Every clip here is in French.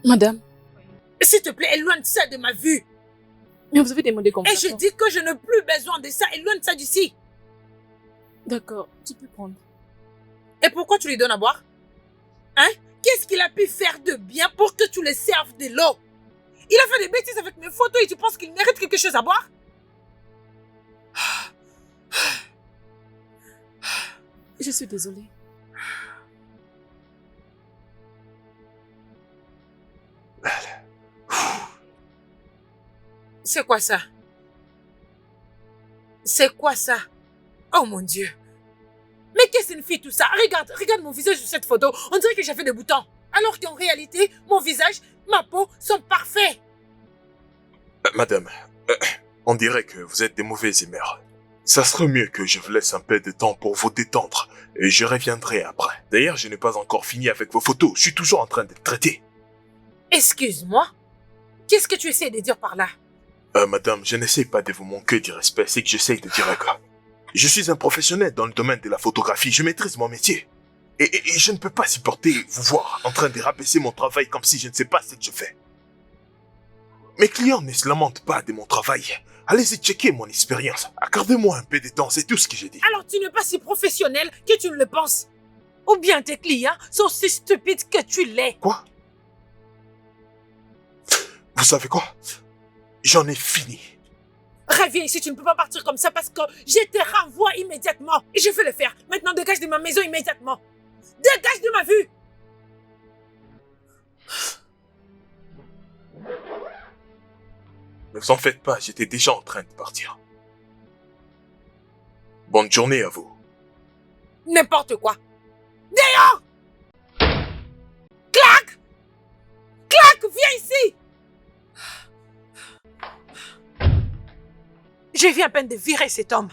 Madame, S'il te plaît, éloigne ça de ma vue. mais vous avez demandé qu'on Et je dis que je n'ai plus besoin de ça. Éloigne ça d'ici. D'accord, tu peux prendre. Et pourquoi tu lui donnes à boire? Hein? Qu'est-ce qu'il a pu faire de bien pour que tu le serves de l'eau? Il a fait des bêtises avec mes photos et tu penses qu'il mérite quelque chose à boire? Je suis désolée. C'est quoi ça? C'est quoi ça? Oh mon Dieu. Mais qu'est-ce que signifie tout ça? Regarde mon visage sur cette photo. On dirait que j'ai fait des boutons. Alors qu'en réalité, mon visage, ma peau sont parfaits. Madame, on dirait que vous êtes des mauvaises humeurs. Ça serait mieux que je vous laisse un peu de temps pour vous détendre et je reviendrai après. D'ailleurs, je n'ai pas encore fini avec vos photos. Je suis toujours en train de les traiter. Excuse-moi. Qu'est-ce que tu essaies de dire par là? Madame, je n'essaie pas de vous manquer du respect. C'est que j'essaie de dire quoi. Je suis un professionnel dans le domaine de la photographie. Je maîtrise mon métier. Et je ne peux pas supporter vous voir en train de rabaisser mon travail comme si je ne sais pas ce que je fais. Mes clients ne se lamentent pas de mon travail. Allez-y checker mon expérience. Accordez-moi un peu de temps, c'est tout ce que j'ai dit. Alors tu n'es pas si professionnel que tu ne le penses. Ou bien tes clients sont si stupides que tu l'es. Quoi? Vous savez quoi? J'en ai fini. Reviens ici, tu ne peux pas partir comme ça parce que je te renvoie immédiatement. Et je vais le faire. Maintenant, dégage de ma maison immédiatement. Dégage de ma vue. Ne vous en faites pas, j'étais déjà en train de partir. Bonne journée à vous. N'importe quoi. Dehors! Clac! Clac, viens ici! Je viens à peine de virer cet homme.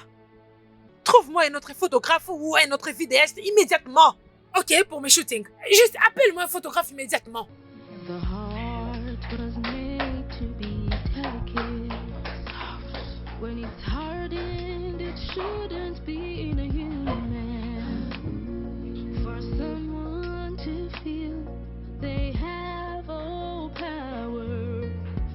Trouve-moi un autre photographe ou un autre vidéaste immédiatement. Ok, pour mes shootings. Juste appelle-moi un photographe immédiatement. The heart was made to be delicate. When it's hardened, it shouldn't be in a human. For someone to feel they have all power,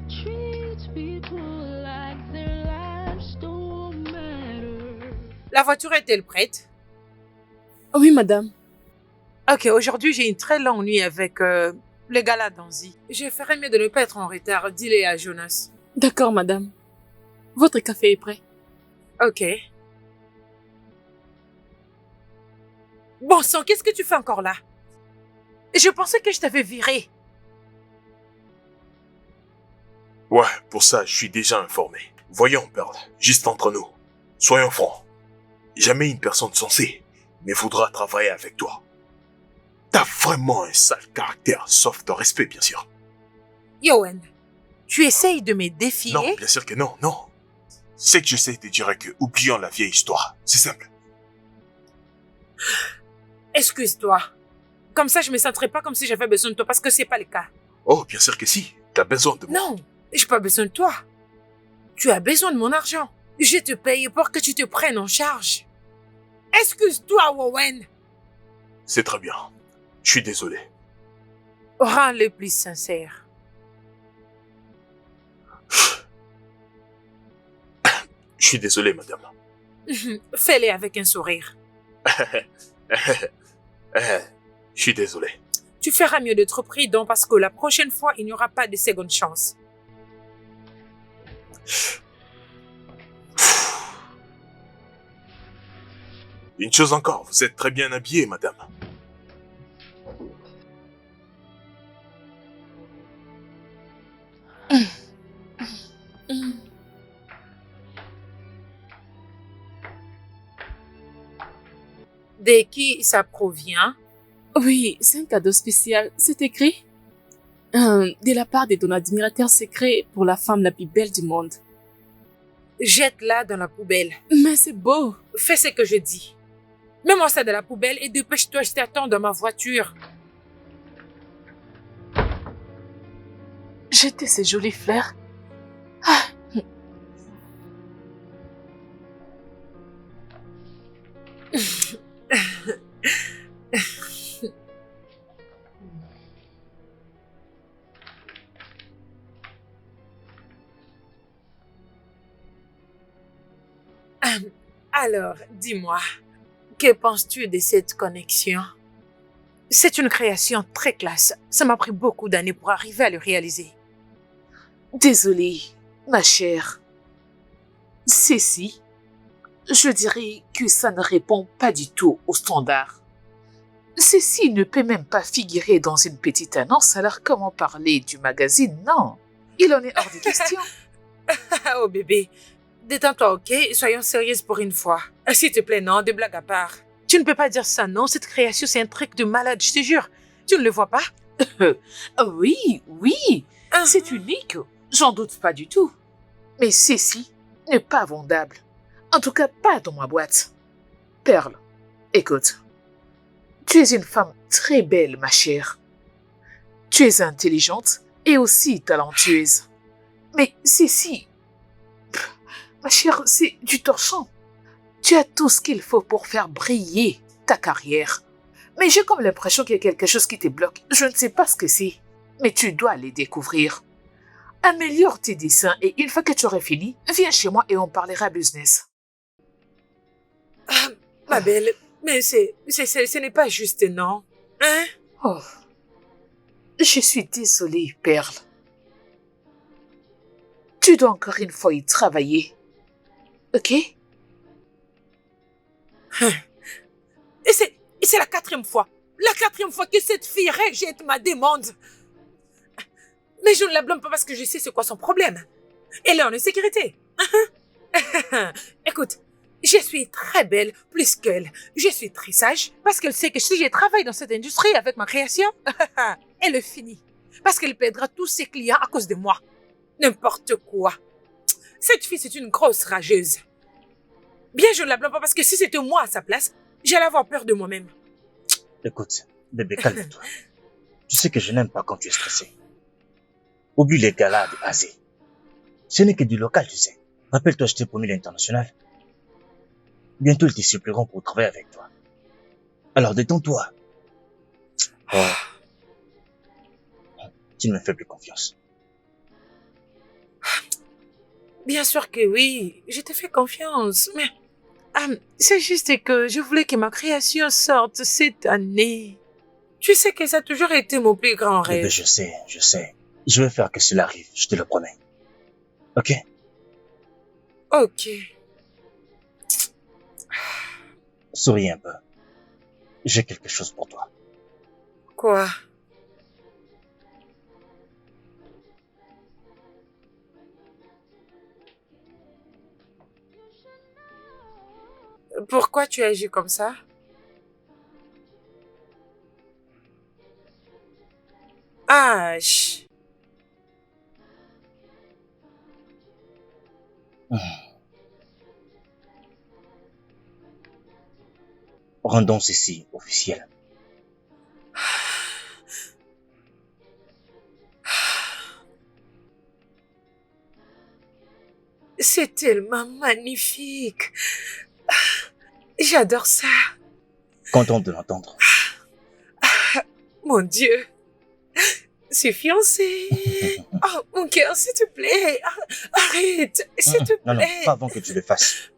treat people like their lives don't matter. La voiture est-elle prête? Oui, madame. Ok, aujourd'hui j'ai une très longue nuit avec le gars là d'Anzi. Je ferais mieux de ne pas être en retard. Dis-le à Jonas. D'accord, madame. Votre café est prêt. Ok. Bon sang, qu'est-ce que tu fais encore là? Je pensais que je t'avais viré. Ouais, pour ça, je suis déjà informé. Voyons, Pearl, juste entre nous. Soyons francs. Jamais une personne censée ne voudra travailler avec toi. T'as vraiment un sale caractère, sauf ton respect, bien sûr. Yoann, tu essayes de me défier? Non, bien sûr que non, non. C'est que j'essaie de dire que oublions la vieille histoire. C'est simple. Excuse-toi. Comme ça, je me sentirais pas comme si j'avais besoin de toi parce que c'est pas le cas. Oh, bien sûr que si. T'as besoin de moi. Non, j'ai pas besoin de toi. Tu as besoin de mon argent. Je te paye pour que tu te prennes en charge. Excuse-toi, Wowen. C'est très bien. Je suis désolé. Rends-le plus sincère. Je suis désolé, madame. Fais-le avec un sourire. Je suis désolé. Tu feras mieux d'être prudent parce que la prochaine fois, il n'y aura pas de seconde chance. Une chose encore, vous êtes très bien habillée, madame. De qui ça provient? Oui, c'est un cadeau spécial. C'est écrit de la part de ton admirateur secret pour la femme la plus belle du monde. Jette-la dans la poubelle. Mais c'est beau. Fais ce que je dis. Mets-moi ça dans la poubelle et dépêche-toi, je t'attends dans ma voiture. Jetez ces jolies fleurs. Alors, dis-moi, que penses-tu de cette connexion? C'est une création très classe. Ça m'a pris beaucoup d'années pour arriver à le réaliser. Désolée, ma chère. Ceci, je dirais que ça ne répond pas du tout aux standards. Ceci ne peut même pas figurer dans une petite annonce, alors comment parler du magazine? Non, il en est hors de question. Oh bébé, détends-toi, ok? Soyons sérieuses pour une fois. S'il te plaît, non, des blagues à part. Tu ne peux pas dire ça, non? Cette création, c'est un truc de malade, je te jure. Tu ne le vois pas? Oui, c'est unique, j'en doute pas du tout. Mais ceci n'est pas vendable. En tout cas, pas dans ma boîte. Perle, écoute. Tu es une femme très belle, ma chère. Tu es intelligente et aussi talentueuse. Mais ceci, ma chère, c'est du torchon. Tu as tout ce qu'il faut pour faire briller ta carrière. Mais j'ai comme l'impression qu'il y a quelque chose qui te bloque. Je ne sais pas ce que c'est, mais tu dois les découvrir. Améliore tes dessins et une fois que tu aurais fini, viens chez moi et on parlera business. Ma belle, mais ce n'est pas juste, non? Hein? Oh, je suis désolée, Perle. Tu dois encore une fois y travailler. Ok? Et c'est la quatrième fois. La quatrième fois que cette fille rejette ma demande. Mais je ne la blâme pas parce que je sais c'est quoi son problème. Elle est en insécurité. Écoute, je suis très belle plus qu'elle. Je suis très sage parce qu'elle sait que si je travaille dans cette industrie avec ma création, elle est finie. Parce qu'elle perdra tous ses clients à cause de moi. N'importe quoi. Cette fille, c'est une grosse rageuse. Bien, je ne la blâme pas parce que si c'était moi à sa place, j'allais avoir peur de moi-même. Écoute, bébé, calme-toi. Tu sais que je n'aime pas quand tu es stressé. Oublie les galas de Asie. Ce n'est que du local, tu sais. Rappelle-toi, je t'ai promis l'international. Bientôt, ils te supplieront pour travailler avec toi. Alors, détends-toi. Oh. Tu ne me fais plus confiance. Bien sûr que oui, je te fais confiance, mais c'est juste que je voulais que ma création sorte cette année. Tu sais que ça a toujours été mon plus grand rêve. Bébé, je sais. Je vais faire que cela arrive, je te le promets. Ok? Ok. Souris un peu. J'ai quelque chose pour toi. Quoi? Pourquoi tu agis comme ça? Ah, chut. Rendons ceci officiel. C'est tellement magnifique. J'adore ça. Content de l'entendre. Mon Dieu. C'est fiancé. Oh, mon cœur, s'il te plaît. Arrête, s'il te plaît. Non, pas avant que tu le fasses.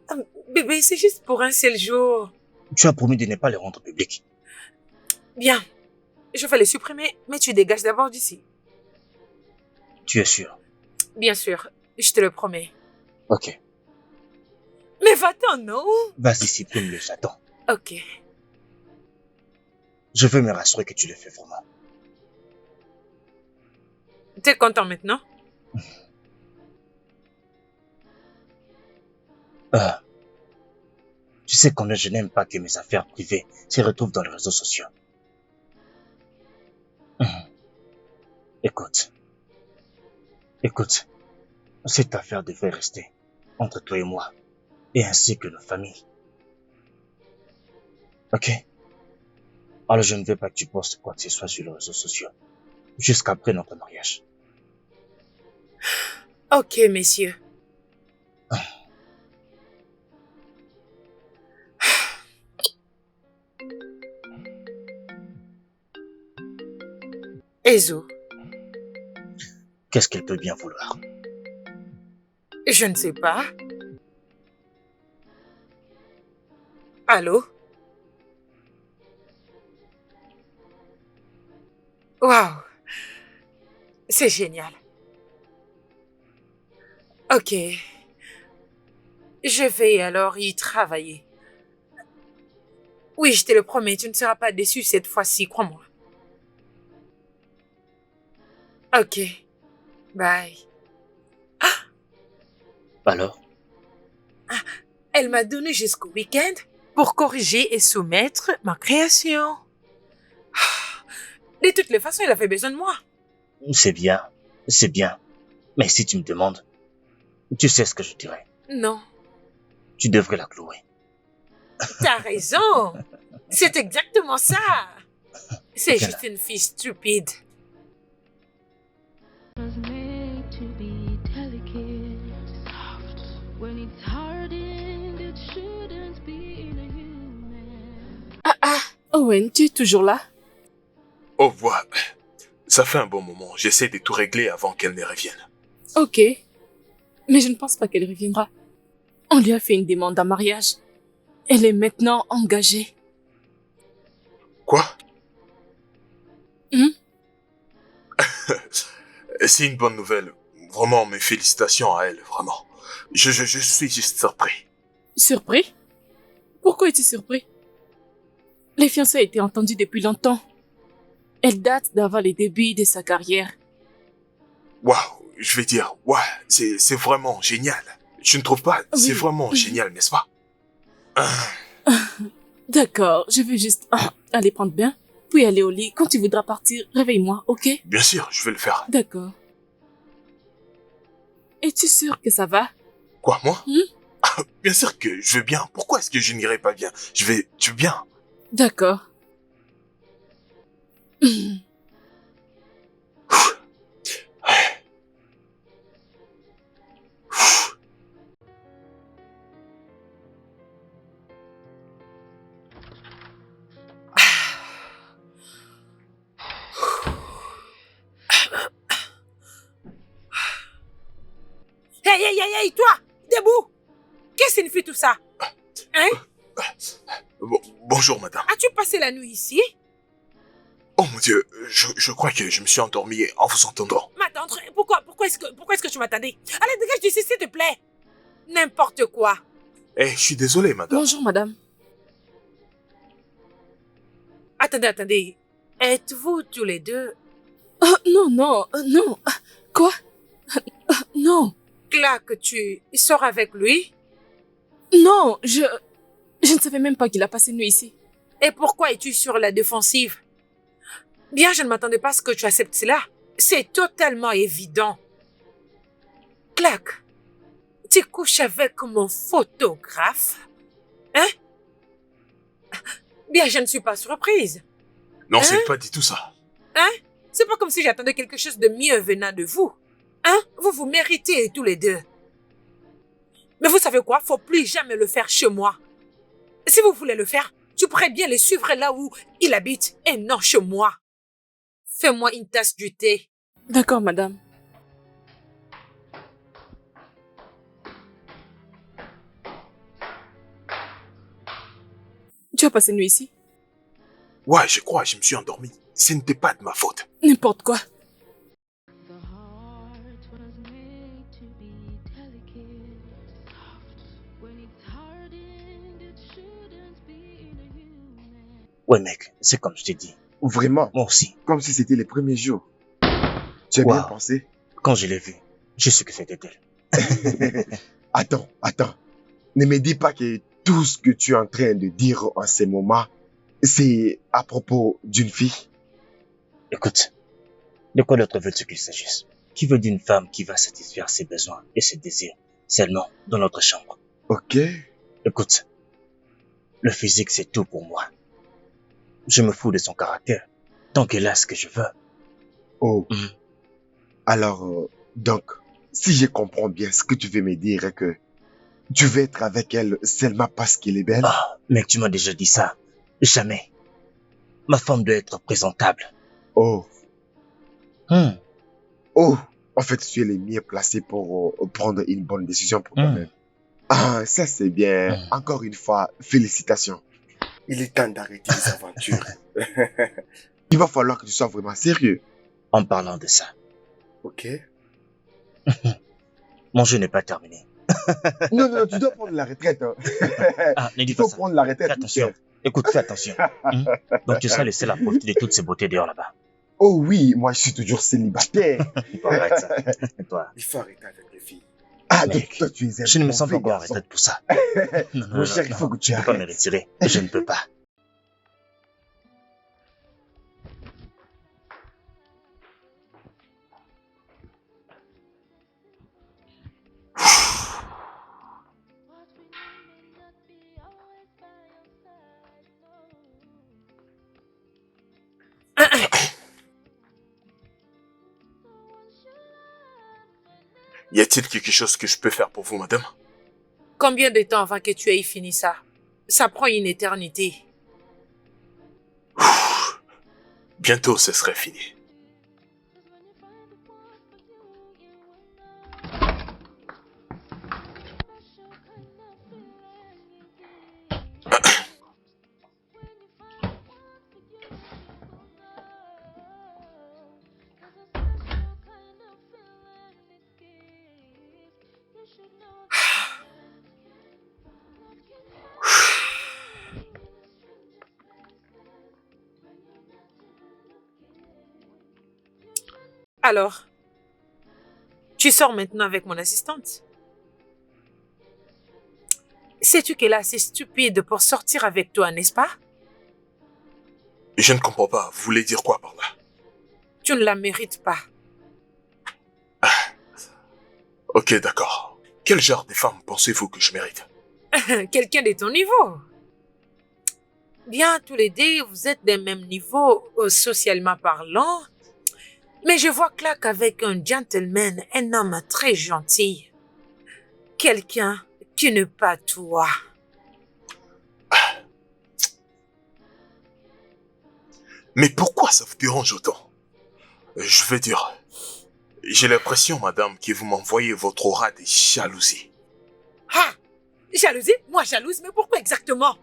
Bébé, c'est juste pour un seul jour. Tu as promis de ne pas les rendre publics. Bien. Je vais les supprimer, mais tu dégages d'abord d'ici. Tu es sûr? Bien sûr, je te le promets. Ok. Mais va-t'en, non? Vas-y, supprime-le, j'attends. Ok. Je veux me rassurer que tu le fais vraiment. T'es content maintenant? Tu sais combien je n'aime pas que mes affaires privées se retrouvent dans les réseaux sociaux. Écoute, cette affaire devait rester entre toi et moi, et ainsi que nos familles. Ok? Alors je ne veux pas que tu postes quoi que ce soit sur les réseaux sociaux, jusqu'après notre mariage. Ok, messieurs. Ezo, Qu'est-ce qu'elle peut bien vouloir? je ne sais pas. Allô? Waouh! C'est génial. Ok. Je vais alors y travailler. Oui, je te le promets, tu ne seras pas déçu cette fois-ci, crois-moi. Ok. Bye. Alors, Elle m'a donné jusqu'au week-end pour corriger et soumettre ma création. De toutes les façons, elle avait besoin de moi. c'est bien, c'est bien. Mais si tu me demandes, tu sais ce que je dirais. Non, Tu devrais la clouer. t'as raison. C'est exactement ça. C'est Viens juste une fille stupide. Was made to be delicate, soft. When it's hardened, it shouldn't be in a human. Owen, tu es toujours là? Au revoir. Ça fait un bon moment. J'essaie de tout régler avant qu'elle ne revienne. Ok. Mais je ne pense pas qu'elle reviendra. On lui a fait une demande en mariage. Elle est maintenant engagée. Quoi? Hmm? C'est une bonne nouvelle. Vraiment, mes félicitations à elle, vraiment. Je suis juste surpris. Surpris? Pourquoi es-tu surpris? Les fiançailles étaient entendues depuis longtemps. Elle date d'avant les débuts de sa carrière. Waouh, je vais dire, waouh, c'est vraiment génial. Tu ne trouves pas? Oui. C'est vraiment génial, n'est-ce pas? D'accord, je vais juste aller prendre bain, puis aller au lit. Quand tu voudras partir, réveille-moi, ok? Bien sûr, je vais le faire. D'accord. Es-tu sûr que ça va? Quoi, moi? Hmm? Bien sûr que je vais bien. Pourquoi est-ce que je n'irai pas bien? Je vais bien. D'accord. Hey, toi! Debout! Qu'est-ce que signifie tout ça? Hein? Bonjour, madame. As-tu passé la nuit ici? Oh mon Dieu, je crois que je me suis endormi en vous entendant. M'attendre? Pourquoi est-ce que tu m'attendais? Allez, dégage d'ici, s'il te plaît! N'importe quoi. Eh, je suis désolé, madame. Bonjour, madame. Attendez. Êtes-vous tous les deux? Oh, non. Quoi? Non. Clark, tu sors avec lui? Non, je ne savais même pas qu'il a passé une nuit ici. Et pourquoi es-tu sur la défensive? Bien, je ne m'attendais pas à ce que tu acceptes cela. C'est totalement évident. Clark, tu couches avec mon photographe? Hein? Bien, je ne suis pas surprise. Non, Hein? c'est pas du tout ça. Hein? C'est pas comme si j'attendais quelque chose de mieux venant de vous. Hein? Vous méritez tous les deux. Mais vous savez quoi? Faut plus jamais le faire chez moi. Si vous voulez le faire, tu pourrais bien le suivre là où il habite et non chez moi. Fais-moi une tasse du thé. D'accord, madame. Tu as passé une nuit ici? Ouais, je crois, je me suis endormi. Ce n'était pas de ma faute. N'importe quoi. The heart was made to be delicate, soft. When it's hardened, it shouldn't be in a human. Ouais, mec, c'est comme je t'ai dit. Vraiment, Moi aussi, comme si c'était les premiers jours. Tu as bien Wow. pensé? quand je l'ai vue, je sais que c'était elle. Attends. Ne me dis pas que tout ce que tu es en train de dire en ces moments, c'est à propos d'une fille. Écoute, de quoi d'autre veux-tu qu'il s'agisse? Qui veut d'une femme qui va satisfaire ses besoins et ses désirs seulement dans notre chambre? Ok? Écoute, le physique c'est tout pour moi. Je me fous de son caractère, tant qu'elle a ce que je veux. Oh. Mhm. Alors, donc, si je comprends bien, ce que tu veux me dire est que tu veux être avec elle seulement parce qu'elle est belle? Ah, mec, tu m'as déjà dit ça. Jamais. Ma femme doit être présentable. Oh. Hmm. Oh. En fait, tu es le mieux placé pour prendre une bonne décision pour toi-même. Ah, ça c'est bien. Hmm. Encore une fois, félicitations. Il est temps d'arrêter les aventures. Il va falloir que tu sois vraiment sérieux. En parlant de ça, Ok. mon jeu n'est pas terminé. Non, non, tu dois prendre la retraite. Hein. Ah, ne dis Il pas faut ça. prendre la Fais retraite. attention. Michel. Écoute, fais attention. Donc tu seras le seul à profiter de toutes ces beautés dehors là-bas. Oh oui, moi je suis toujours célibataire. Arrête ça. Toi, Il faut arrêter avec les filles. Ah, Mec, donc toi tu es un je ne me sens pas mauvais encore en garçon. retraite pour ça. Non, Mon cher, il faut que tu je ne peux pas me arrêtes. retirer. Je ne peux pas. What we need may not be always by your side, no. So once you love Y a-t-il quelque chose que je peux faire pour vous, madame? Combien de temps avant que tu aies fini ça? Ça prend une éternité. Bientôt, ce serait fini. Cause when you find the one for you, you will know. Special kind of feeling you get. When you find the one for you, you will know. There's a special kind of feeling this gives. You should know that love can happen in the strangest places when you're not looking. Alors, tu sors maintenant avec mon assistante. Sais-tu qu'elle est assez stupide pour sortir avec toi, n'est-ce pas? Je ne comprends pas. Vous voulez dire quoi par là? Tu ne la mérites pas. Ok, d'accord. Quel genre de femme pensez-vous que je mérite? Quelqu'un de ton niveau. Bien, tous les deux, vous êtes des mêmes niveaux, socialement parlant. Mais je vois Clark avec un gentleman, un homme très gentil. Quelqu'un qui n'est pas toi. Mais pourquoi ça vous dérange autant? Je veux dire, j'ai l'impression, madame, que vous m'envoyez votre aura de jalousie. Ah! Jalousie? Moi jalouse? Mais pourquoi exactement?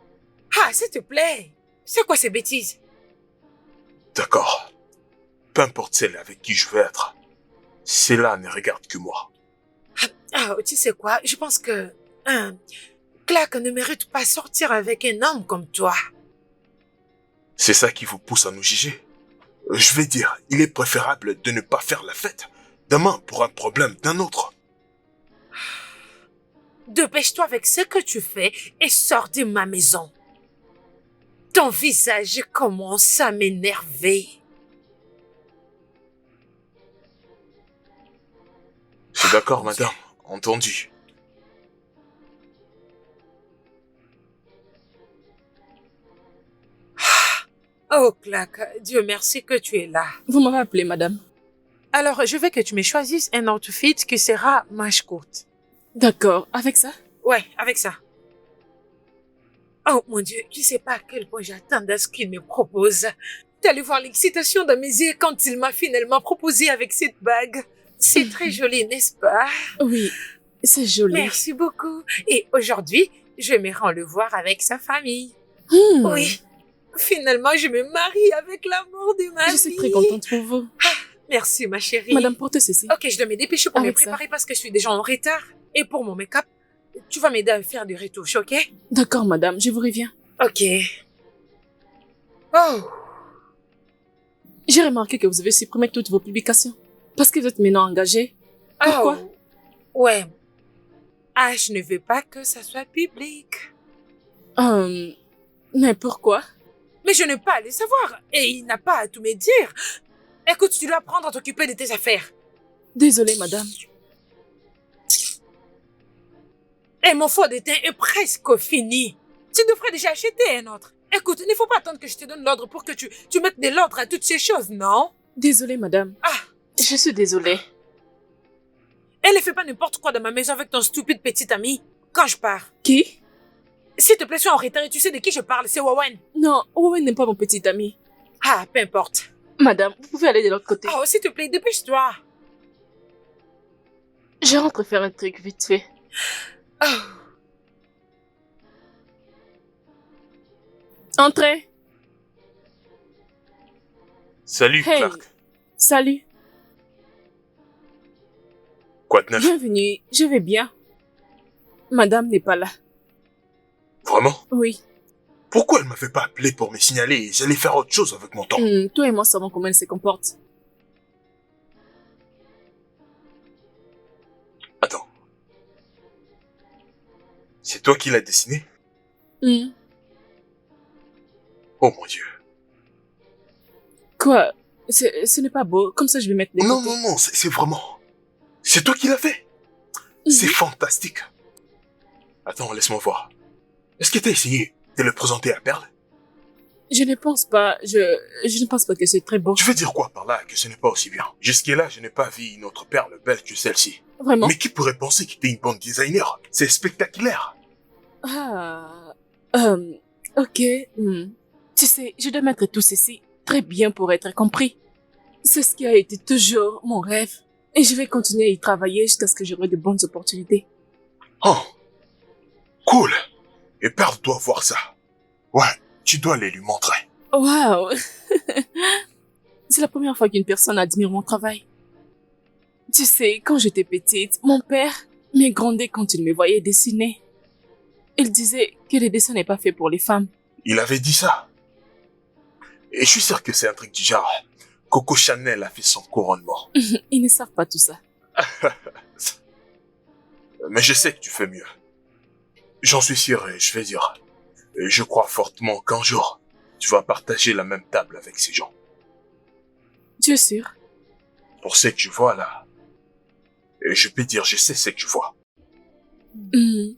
Ah, s'il te plaît. C'est quoi ces bêtises? D'accord. Peu importe celle avec qui je veux être. Cela ne regarde que moi. Ah, tu sais quoi? Je pense que Clark ne mérite pas sortir avec un homme comme toi. C'est ça qui vous pousse à nous juger. Je vais dire, il est préférable de ne pas faire la fête demain pour un problème d'un autre. Dépêche-toi avec ce que tu fais et sors de ma maison. Ton visage commence à m'énerver. C'est d'accord, madame. Entendu. Oh, Clark, Dieu merci que tu es là. Vous m'avez appelé, madame. Alors, je veux que tu me choisisses un outfit qui sera manche courte. D'accord. Avec ça? Ouais, avec ça. Oh mon Dieu, tu sais pas à quel point j'attends à ce qu'il me propose. T'allais voir l'excitation dans mes yeux quand il m'a finalement proposé avec cette bague. C'est très joli, n'est-ce pas? Oui, c'est joli. Merci beaucoup. Et aujourd'hui, je me rends le voir avec sa famille. Hmm. Oui. Finalement, je me marie avec l'amour de ma vie. Je suis très contente pour vous. Merci, ma chérie. Madame, portez ceci. Ok, je dois me dépêcher pour me Avec ça. préparer parce que je suis déjà en retard. Et pour mon make-up, tu vas m'aider à faire des retouches, ok? D'accord, madame, je vous reviens. Ok. Oh. J'ai remarqué que vous avez supprimé toutes vos publications. Parce que vous êtes maintenant engagée. Pourquoi? Oh. Ouais. Ah, je ne veux pas que ça soit public. Mais pourquoi? Mais je n'ai pas à le savoir. Et il n'a pas à tout me dire. Écoute, tu dois apprendre à t'occuper de tes affaires. Désolée, madame. Et mon faux de teint est presque fini. Tu devrais déjà acheter un autre. Écoute, il ne faut pas attendre que je te donne l'ordre pour que tu mettes de l'ordre à toutes ces choses, non? Désolée, madame. Ah, Je suis désolée. elle ne fait pas n'importe quoi dans ma maison avec ton stupide petit ami. Quand je pars. Qui? S'il te plaît, sois en retard et tu sais de qui je parle, c'est Wawan. Non, Owen n'est pas mon petit ami. Ah, peu importe. Madame, vous pouvez aller de l'autre côté. Oh, s'il te plaît, dépêche-toi. Je rentre faire un truc vite fait. Oh, Entrez. Salut, Hey. Clark. Salut. Quoi de neuf? Bienvenue. Je vais bien. Madame n'est pas là. Vraiment? Oui. Pourquoi elle m'avait pas appelé pour me signaler et j'allais faire autre chose avec mon temps? Toi et moi savons comment elle se comporte. Attends. C'est toi qui l'as dessiné? Hmm. Oh mon Dieu. Quoi? Ce n'est pas beau. Comme ça, je vais mettre des Non, côtés. non, non, c'est vraiment... C'est toi qui l'as fait? C'est fantastique. Attends, laisse-moi voir. Est-ce que t'as essayé de le présenter à Perle? Je ne pense pas. Je ne pense pas que c'est très beau. Tu veux dire quoi par là que ce n'est pas aussi bien? Jusque-là, je n'ai pas vu une autre perle belle que celle-ci. Vraiment? Mais qui pourrait penser que t'es une bonne designer? C'est spectaculaire. Ah. Ok. Tu sais, je dois mettre tout ceci très bien pour être compris. C'est ce qui a été toujours mon rêve. Et je vais continuer à y travailler jusqu'à ce que j'aurai de bonnes opportunités. Oh. Cool. Et Perle doit voir ça. Ouais, tu dois aller lui montrer. Waouh! C'est la première fois qu'une personne admire mon travail. Tu sais, quand j'étais petite, mon père me grondait quand il me voyait dessiner. Il disait que les dessins n'est pas fait pour les femmes. Il avait dit ça. Et je suis sûr que c'est un truc du genre. Coco Chanel a fait son couronnement. Ils ne savent pas tout ça. Mais je sais que tu fais mieux. J'en suis sûr et je vais dire. Et je crois fortement qu'un jour, tu vas partager la même table avec ces gens. Tu es sûr? Pour ce que tu vois là. Et je peux dire, je sais ce que tu vois. Hmm.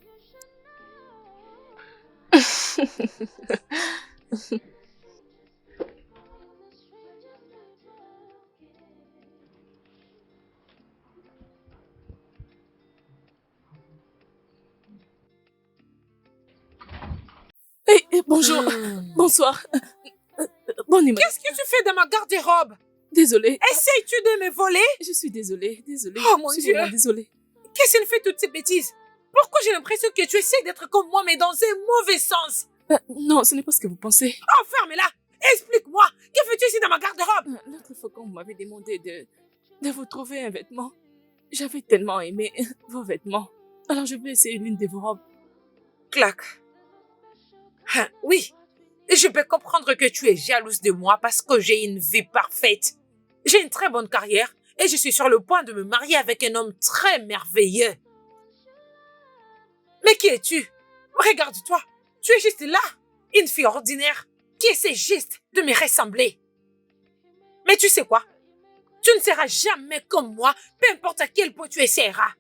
Bonjour. Bonsoir. Bonne nuit. Qu'est-ce que tu fais dans ma garde-robe? Désolée. Essayes-tu de me voler? Je suis désolée. Désolée. Oh, mon Je suis Dieu. vraiment désolée. Qu'est-ce qui fait toutes ces bêtises? Pourquoi j'ai l'impression que tu essaies d'être comme moi, mais dans un mauvais sens? Non, ce n'est pas ce que vous pensez. Oh, ferme-la! Explique-moi! Que fais-tu ici dans ma garde-robe? L'autre fois quand vous m'avez demandé de vous trouver un vêtement, j'avais tellement aimé vos vêtements. Alors je vais essayer l'une de vos robes. Clac. Oui, je peux comprendre que tu es jalouse de moi parce que j'ai une vie parfaite. J'ai une très bonne carrière et je suis sur le point de me marier avec un homme très merveilleux. Mais qui es-tu? Regarde-toi, tu es juste là, une fille ordinaire qui essaie juste de me ressembler. Mais tu sais quoi? Tu ne seras jamais comme moi, peu importe à quel point tu essaieras.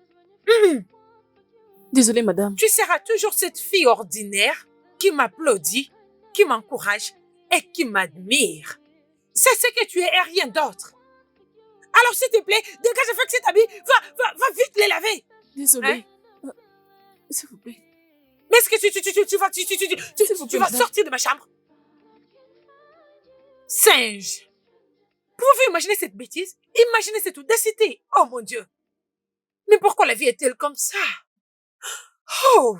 Désolée, madame. Tu seras toujours cette fille ordinaire qui m'applaudit, qui m'encourage et qui m'admire. C'est ce que tu es et rien d'autre. Alors s'il te plaît, dégage avec cet habit, va vite les laver. Désolée. S'il vous plaît. Mais est-ce que tu vas madame. sortir de ma chambre? Singe. Pouvez-vous imaginer cette bêtise? Imaginez cette audacité. Oh mon Dieu. Mais pourquoi la vie est-elle comme ça? Oh,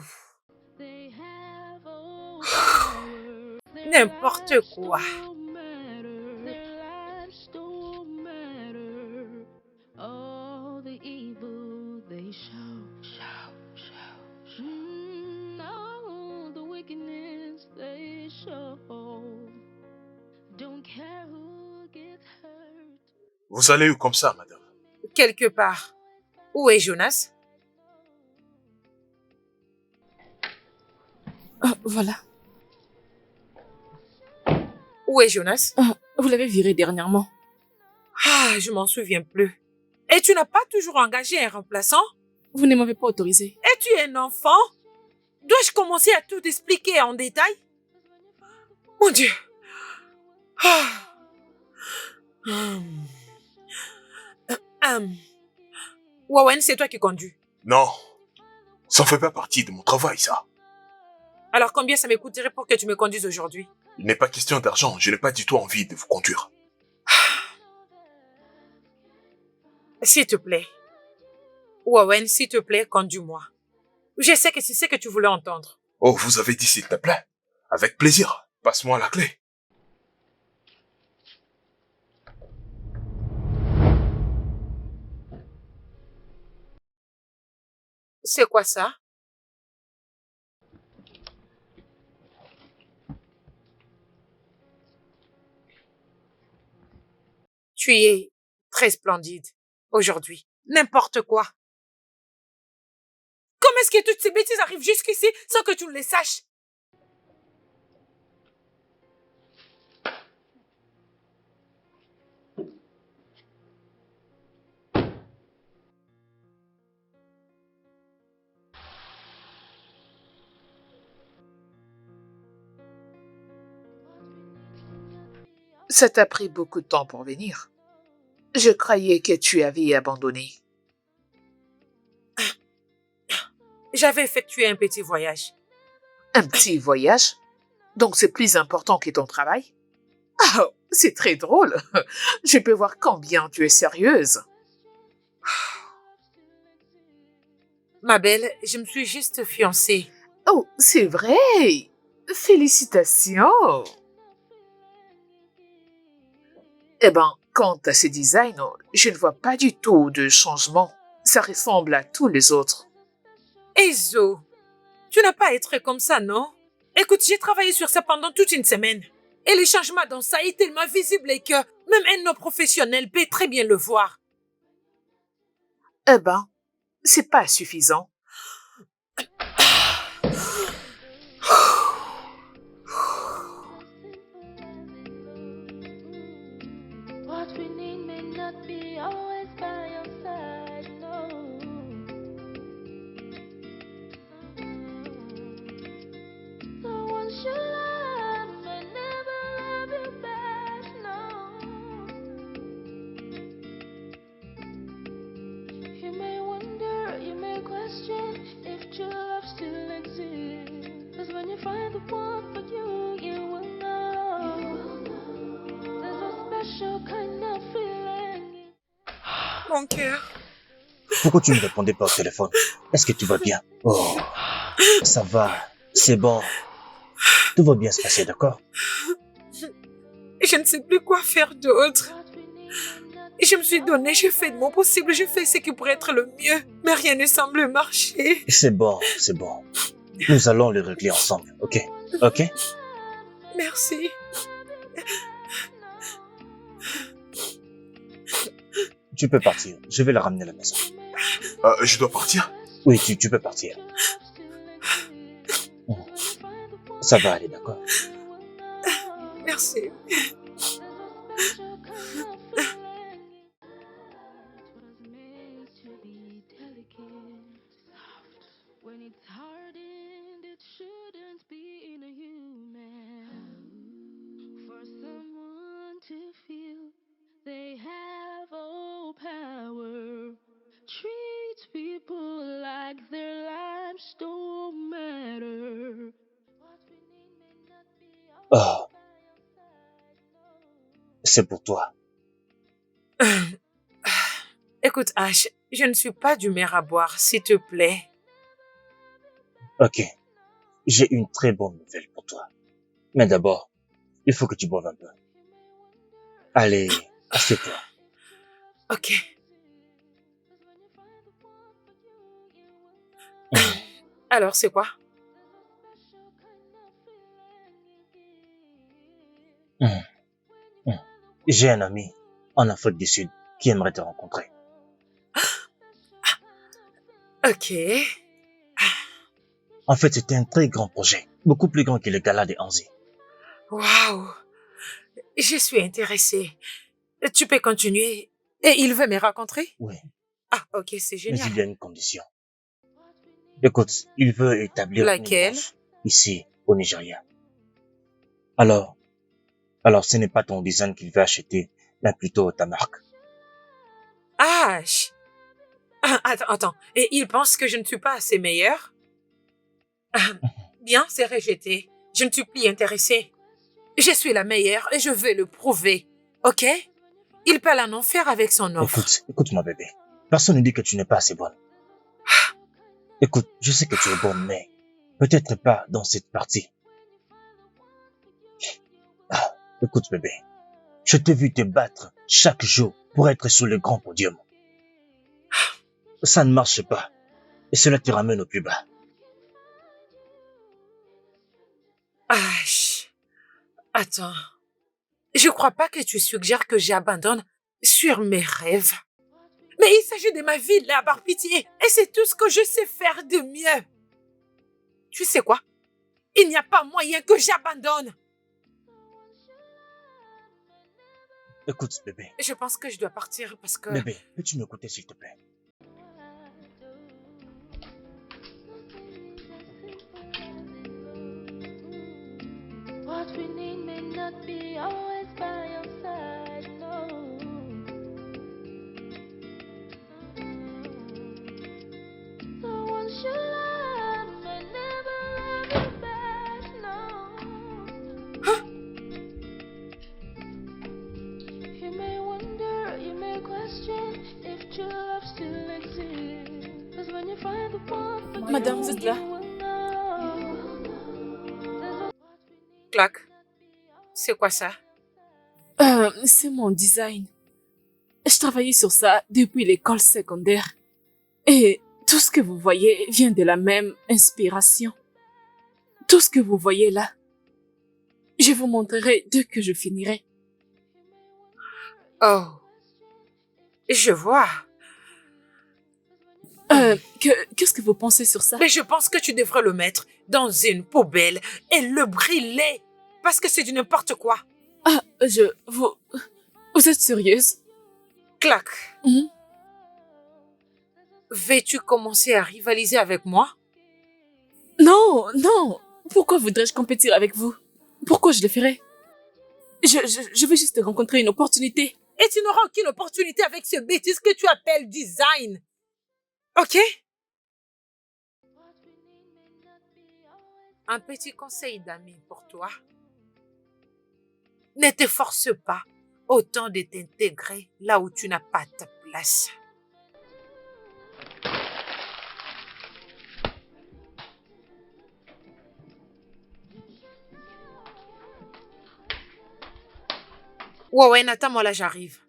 n'importe quoi. Vous allez où comme ça, madame? Quelque part. Où est Jonas? Voilà. Où est Jonas? Vous l'avez viré dernièrement. Ah, je m'en souviens plus. Et tu n'as pas toujours engagé un remplaçant? Vous ne m'avez pas autorisé. Es-tu un enfant? Dois-je commencer à tout expliquer en détail? Mon Dieu. Ah. Wawen, c'est toi qui conduis. Non. Ça ne fait pas partie de mon travail, ça. Alors combien ça me coûterait pour que tu me conduises aujourd'hui? Il n'est pas question d'argent. Je n'ai pas du tout envie de vous conduire. S'il te plaît. Wawen, s'il te plaît, conduis-moi. Je sais que c'est ce que tu voulais entendre. Oh, vous avez dit s'il te plaît. Avec plaisir. Passe-moi la clé. C'est quoi ça? Tu es très splendide aujourd'hui. N'importe quoi. Comment est-ce que toutes ces bêtises arrivent jusqu'ici sans que tu ne les saches? Ça t'a pris beaucoup de temps pour venir. Je croyais que tu avais abandonné. J'avais effectué un petit voyage. Un petit voyage? Donc c'est plus important que ton travail? Ah, c'est très drôle. Je peux voir combien tu es sérieuse. Ma belle, je me suis juste fiancée. Oh, c'est vrai. Félicitations. Eh ben, quant à ces designs, je ne vois pas du tout de changement. Ça ressemble à tous les autres. Ezo, tu n'as pas à être comme ça, non? Écoute, j'ai travaillé sur ça pendant toute une semaine. Et le changement dans ça est tellement visible et que même un non professionnel peut très bien le voir. Eh ben, c'est pas suffisant. What we need may not be always by your side, no. The ones you love may never love you back, no. You may wonder, you may question if true love still exists. 'Cause when you find the one for you, you will know. There's a special kind of feeling. Mon cœur. Pourquoi tu ne répondais pas au téléphone? Est-ce que tu vas bien? Oh, ça va, c'est bon. Tout va bien se passer, d'accord? Je ne sais plus quoi faire d'autre. Je me suis donné, j'ai fait de mon possible, j'ai fait ce qui pourrait être le mieux, mais rien ne semble marcher. C'est bon, c'est bon. Nous allons le régler ensemble, ok? Ok? Merci. Tu peux partir, je vais la ramener à la maison. Je dois partir? Oui, tu peux partir. Ça va aller, d'accord? Merci. When it's hardened, it shouldn't be in a human. For someone to feel they have all power, treat people like their lives don't matter. What we need may not be Oh, always by your side, no. c'est pour toi. Écoute, Ash, je ne suis pas d'humeur à boire, s'il te plaît. Ok, j'ai une très bonne nouvelle pour toi. Mais d'abord, il faut que tu boives un peu. Allez, assieds-toi. Ok. Alors, c'est quoi? J'ai un ami en Afrique du Sud qui aimerait te rencontrer. Ok. En fait, c'était un très grand projet, beaucoup plus grand que le gala de Anzi. Waouh. Je suis intéressée. Tu peux continuer. Et il veut me rencontrer? Oui, Ah, ok, c'est mais génial. il y a une condition. Écoute, il veut établir Laquelle? une branche ici, au Nigeria. Alors, ce n'est pas ton design qu'il veut acheter, mais plutôt ta marque. Ash. Ah, attends. Et il pense que je ne suis pas assez meilleure? Bien, c'est rejeté. Je ne suis plus intéressée. Je suis la meilleure et je veux le prouver. Ok? Il peut aller en enfer avec son offre. Écoute, mon bébé. Personne ne dit que tu n'es pas assez bonne. Écoute, je sais que tu es bonne, mais peut-être pas dans cette partie. Écoute, bébé, je t'ai vu te battre chaque jour pour être sur le grand podium. Ça ne marche pas. Et cela te ramène au plus bas. Ah, attends. Je crois pas que tu suggères que j'abandonne sur mes rêves. Mais il s'agit de ma vie là, par pitié. Et c'est tout ce que je sais faire de mieux. Tu sais quoi? Il n'y a pas moyen que j'abandonne. Écoute, bébé. Je pense que je dois partir parce que... Bébé, peux-tu m'écouter s'il te plaît? What we need may not be always by your side, no. So once you love may never love you back, no. You may wonder, you may question if true love still exists. 'Cause when you find the one for Madame, you, vous êtes là? you will know. Clac. C'est quoi ça? C'est mon design. Je travaillais sur ça depuis l'école secondaire. Et tout ce que vous voyez vient de la même inspiration. Tout ce que vous voyez là. Je vous montrerai dès que je finirai. Oh. Je vois. Qu'est-ce que vous pensez sur ça? Mais je pense que tu devrais le mettre dans une poubelle et le brûler. Parce que c'est du n'importe quoi. Ah, vous êtes sérieuse? Clac. Mhm. Veux-tu commencer à rivaliser avec moi? Non, non. Pourquoi voudrais-je compétir avec vous? Pourquoi je le ferais? Je veux juste rencontrer une opportunité. Et tu n'auras aucune opportunité avec ce bêtise que tu appelles design. Ok? Un petit conseil d'ami pour toi. Ne te force pas autant de t'intégrer là où tu n'as pas ta place. Ouais, attends-moi là, j'arrive.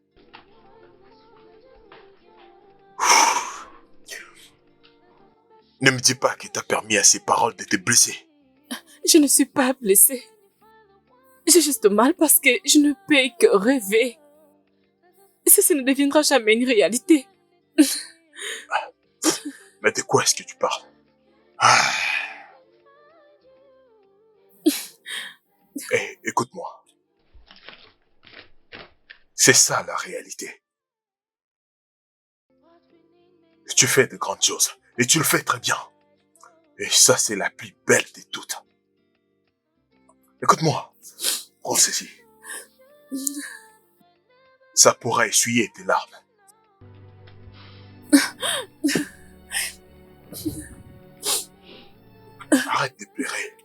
Ne me dis pas que t'as permis à ces paroles de te blesser. Je ne suis pas blessée. J'ai juste mal parce que je ne peux que rêver. Ça ne deviendra jamais une réalité. Mais de quoi est-ce que tu parles? Ah. Hé, écoute-moi. C'est ça la réalité. Tu fais de grandes choses. Et tu le fais très bien. Et ça, c'est la plus belle de toutes. Écoute-moi. Prends ceci. Ça pourra essuyer tes larmes. Arrête de pleurer.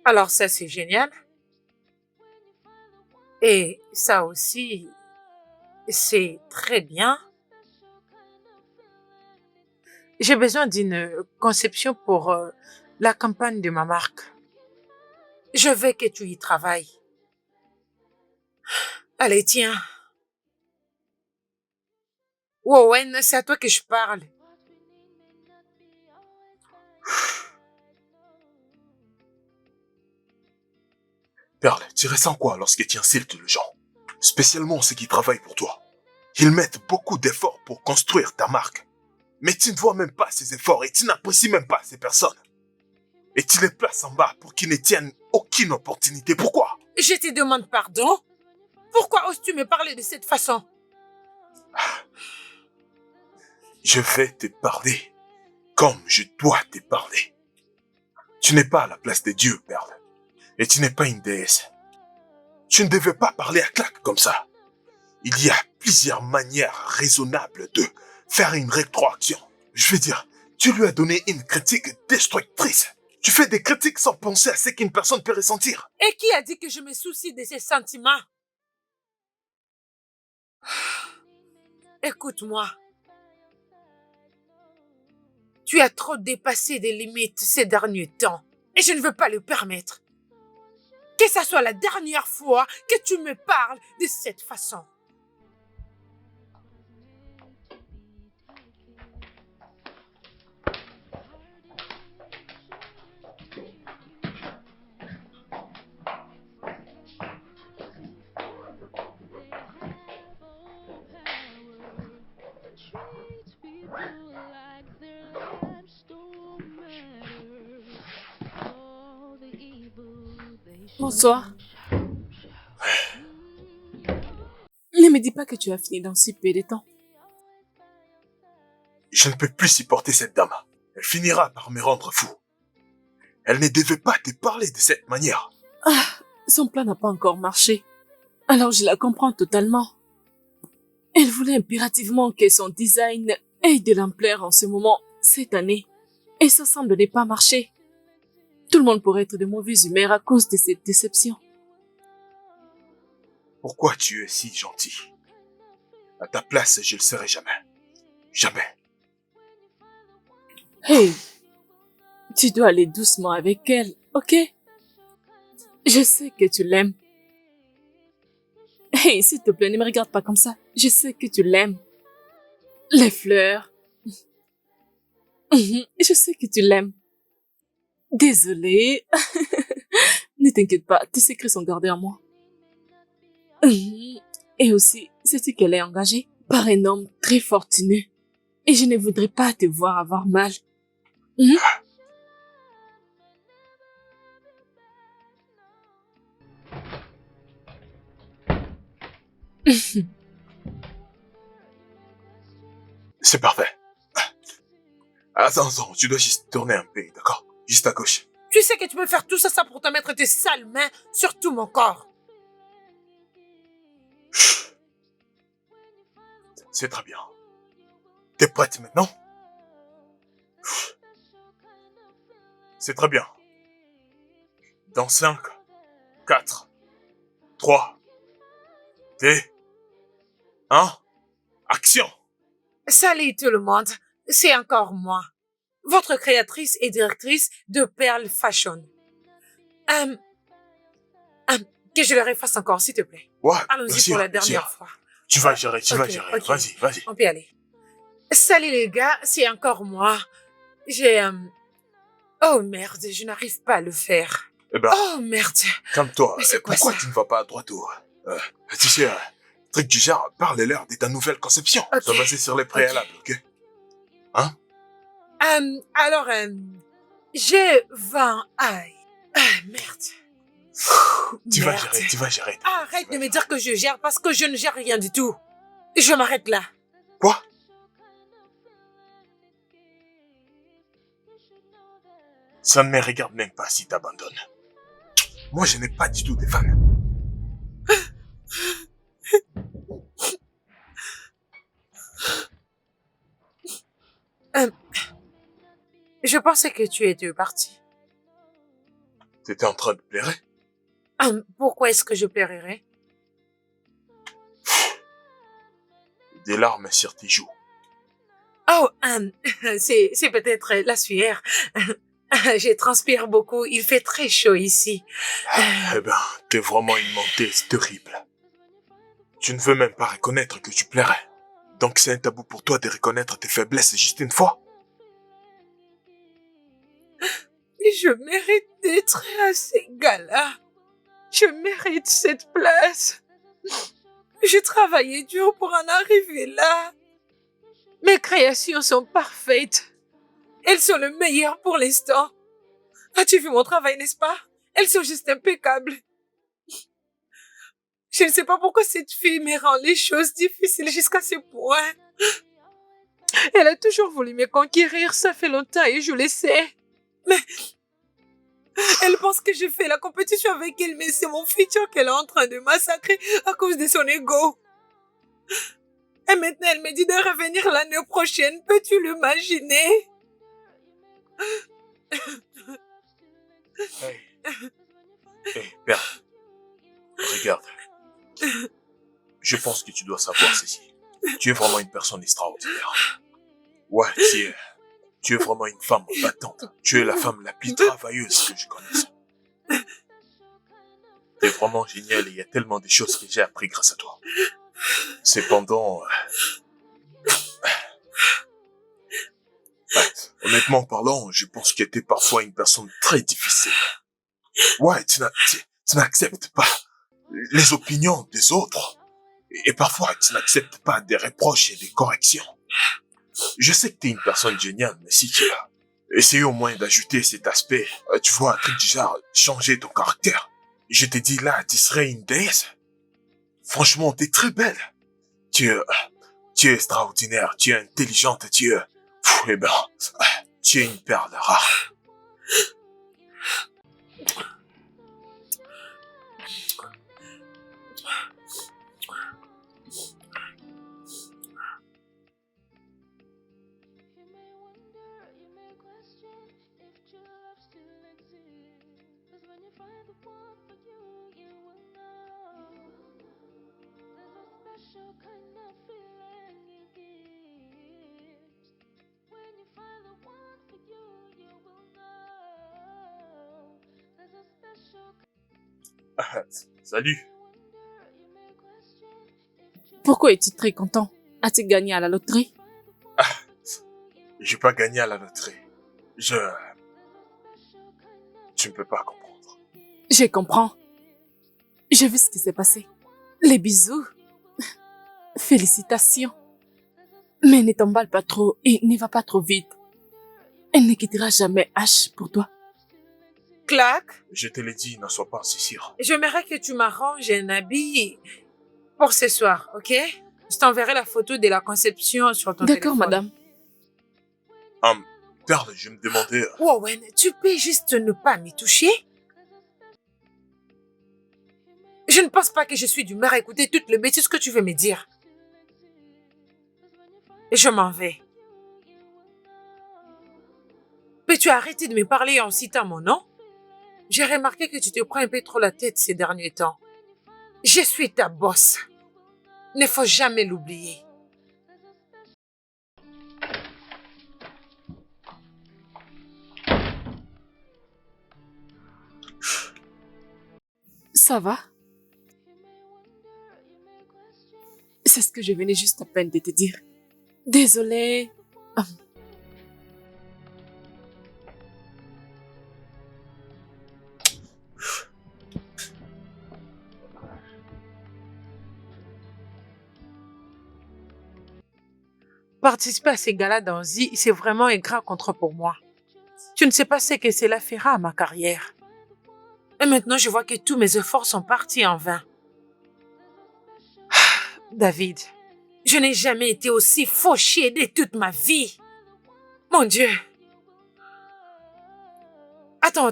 Alors ça, c'est génial. Et ça aussi, c'est très bien. J'ai besoin d'une conception pour la campagne de ma marque. Je veux que tu y travailles. Allez, tiens. Wowen, c'est à toi que je parle. Perle, tu ressens quoi lorsque tu insultes les gens? Spécialement ceux qui travaillent pour toi. Ils mettent beaucoup d'efforts pour construire ta marque. Mais tu ne vois même pas ces efforts et tu n'apprécies même pas ces personnes. Et tu les places en bas pour qu'ils ne tiennent aucune opportunité. Pourquoi? Je te demande pardon. Pourquoi oses-tu me parler de cette façon? Je vais te parler comme je dois te parler. Tu n'es pas à la place de Dieu, Perle. Et tu n'es pas une déesse. Tu ne devais pas parler à Clac comme ça. Il y a plusieurs manières raisonnables de faire une rétroaction. Je veux dire, tu lui as donné une critique destructrice. Tu fais des critiques sans penser à ce qu'une personne peut ressentir. Et qui a dit que je me soucie de ses sentiments? Écoute-moi. Tu as trop dépassé des limites ces derniers temps. Et je ne veux pas le permettre. Que ça soit la dernière fois que tu me parles de cette façon. Treat people like their lives don't matter. All the evil they show. Bonsoir. Ne me dis pas que tu as fini dans si peu de temps. Je ne peux plus supporter cette dame. Elle finira par me rendre fou. Elle ne devait pas te parler de cette manière. Ah, son plan n'a pas encore marché. Alors je la comprends totalement. Elle voulait impérativement que son design ait de l'ampleur en ce moment, cette année. Et ça semble ne pas marcher. Tout le monde pourrait être de mauvaise humeur à cause de cette déception. Pourquoi tu es si gentil? À ta place, je le serai jamais. Jamais. Hey, tu dois aller doucement avec elle, ok? Je sais que tu l'aimes. Hey, s'il te plaît, ne me regarde pas comme ça. Je sais que tu l'aimes. Les fleurs. Je sais que tu l'aimes. Désolée. Ne t'inquiète pas, tes secrets sont gardés en moi. Et aussi, sais-tu qu'elle est engagée par un homme très fortuné. Et je ne voudrais pas te voir avoir mal. C'est parfait. Attends, tu dois juste tourner un peu, d'accord? Juste à gauche. Tu sais que tu peux faire tout ça pour te mettre tes sales mains sur tout mon corps. C'est très bien. T'es prête maintenant? C'est très bien. Dans 5, 4, 3, 2, 1, action! Salut tout le monde, c'est encore moi, votre créatrice et directrice de Pearl Fashion. Que je le refasse encore, s'il te plaît. Ouais, Allons-y pour la dernière fois. Tu vas gérer, tu vas Ok, gérer. ok. Vas-y. On peut y aller. Salut les gars, c'est encore moi. J'ai... Oh merde, je n'arrive pas à le faire. Eh ben, Oh merde. calme-toi. Mais c'est quoi Pourquoi ça? tu ne vas pas à droite au... Tu sais, truc du genre, parle-leur de ta nouvelle conception. Ok. Ça basé sur les préalables, ok? Alors, j'ai 20... Aïe. Ah, merde. Tu vas Merde. gérer, tu vas gérer. Arrête de me dire que je gère parce que je ne gère rien du tout. Je m'arrête là. Quoi? Ça ne me regarde même pas si t'abandonnes. Moi, je n'ai pas du tout de fans. Je pensais que tu étais parti. T'étais en train de pleurer? Pourquoi est-ce que je pleurerais? Des larmes sur tes joues. Oh, c'est peut-être la sueur. Je transpire beaucoup. Il fait très chaud ici. Eh ben, t'es vraiment une menteuse terrible. Tu ne veux même pas reconnaître que tu plairais. Donc c'est un tabou pour toi de reconnaître tes faiblesses juste une fois. Je mérite d'être à ces gars-là. Je mérite cette place. J'ai travaillé dur pour en arriver là. Mes créations sont parfaites. Elles sont le meilleur pour l'instant. As-tu vu mon travail, n'est-ce pas? Elles sont juste impeccables. Je ne sais pas pourquoi cette fille me rend les choses difficiles jusqu'à ce point. Elle a toujours voulu me conquérir, ça fait longtemps et je le sais. Mais elle pense que j'ai fait la compétition avec elle, mais c'est mon futur qu'elle est en train de massacrer à cause de son ego. Et maintenant, elle me dit de revenir l'année prochaine. Peux-tu l'imaginer? Hey, père. Regarde. Je pense que tu dois savoir ceci. Tu es vraiment une personne extraordinaire. Ouais, Tu es vraiment une femme battante. Tu es la femme la plus travailleuse que je connaisse. Tu es vraiment géniale et il y a tellement de choses que j'ai appris grâce à toi. Cependant, honnêtement parlant, je pense que tu es parfois une personne très difficile. Ouais, tu n'acceptes pas les opinions des autres. Et parfois, tu n'acceptes pas des reproches et des corrections. Je sais que tu es une personne géniale, mais si tu as essayé au moins d'ajouter cet aspect, tu vois, un truc du genre, changer ton caractère. Je te dis là, tu serais une déesse. Franchement, tu es très belle. Tu es extraordinaire, tu es intelligente, eh ben, tu es une perle rare. You may wonder, you may question if true love still exists. 'Cause when you find the one for you, you will know. There's a special kind of feeling it gives. When you find the one for you, you will know. There's a special Salut. wonder, you may question if true Pourquoi es-tu très content? As-tu gagné à la loterie? J'ai pas gagné à la loterie. Tu ne peux pas comprendre. Je comprends. J'ai vu ce qui s'est passé. Les bisous. Félicitations. Mais ne t'emballe pas trop et n'y va pas trop vite. Elle ne quittera jamais H pour toi. Clark, Je te l'ai dit, n'en sois pas si sûr. j'aimerais que tu m'arranges un habit pour ce soir, ok? Je t'enverrai la photo de la conception sur ton téléphone. D'accord, madame. Perle, je me demandais... Owen, tu peux juste ne pas m'y toucher? Je ne pense pas que je suis d'humeur à écouter toutes les bêtises que tu veux me dire. Et je m'en vais. Peux-tu arrêter de me parler en citant mon nom? J'ai remarqué que tu te prends un peu trop la tête ces derniers temps. Je suis ta boss. Ne faut jamais l'oublier. Ça va? C'est ce que je venais juste à peine de te dire. Désolée. Participer à ces galas d'Anzi, c'est vraiment un grand contrat pour moi. Tu ne sais pas ce que cela fera à ma carrière. Et maintenant, je vois que tous mes efforts sont partis en vain. David, je n'ai jamais été aussi fauchée de toute ma vie. Mon Dieu. Attends.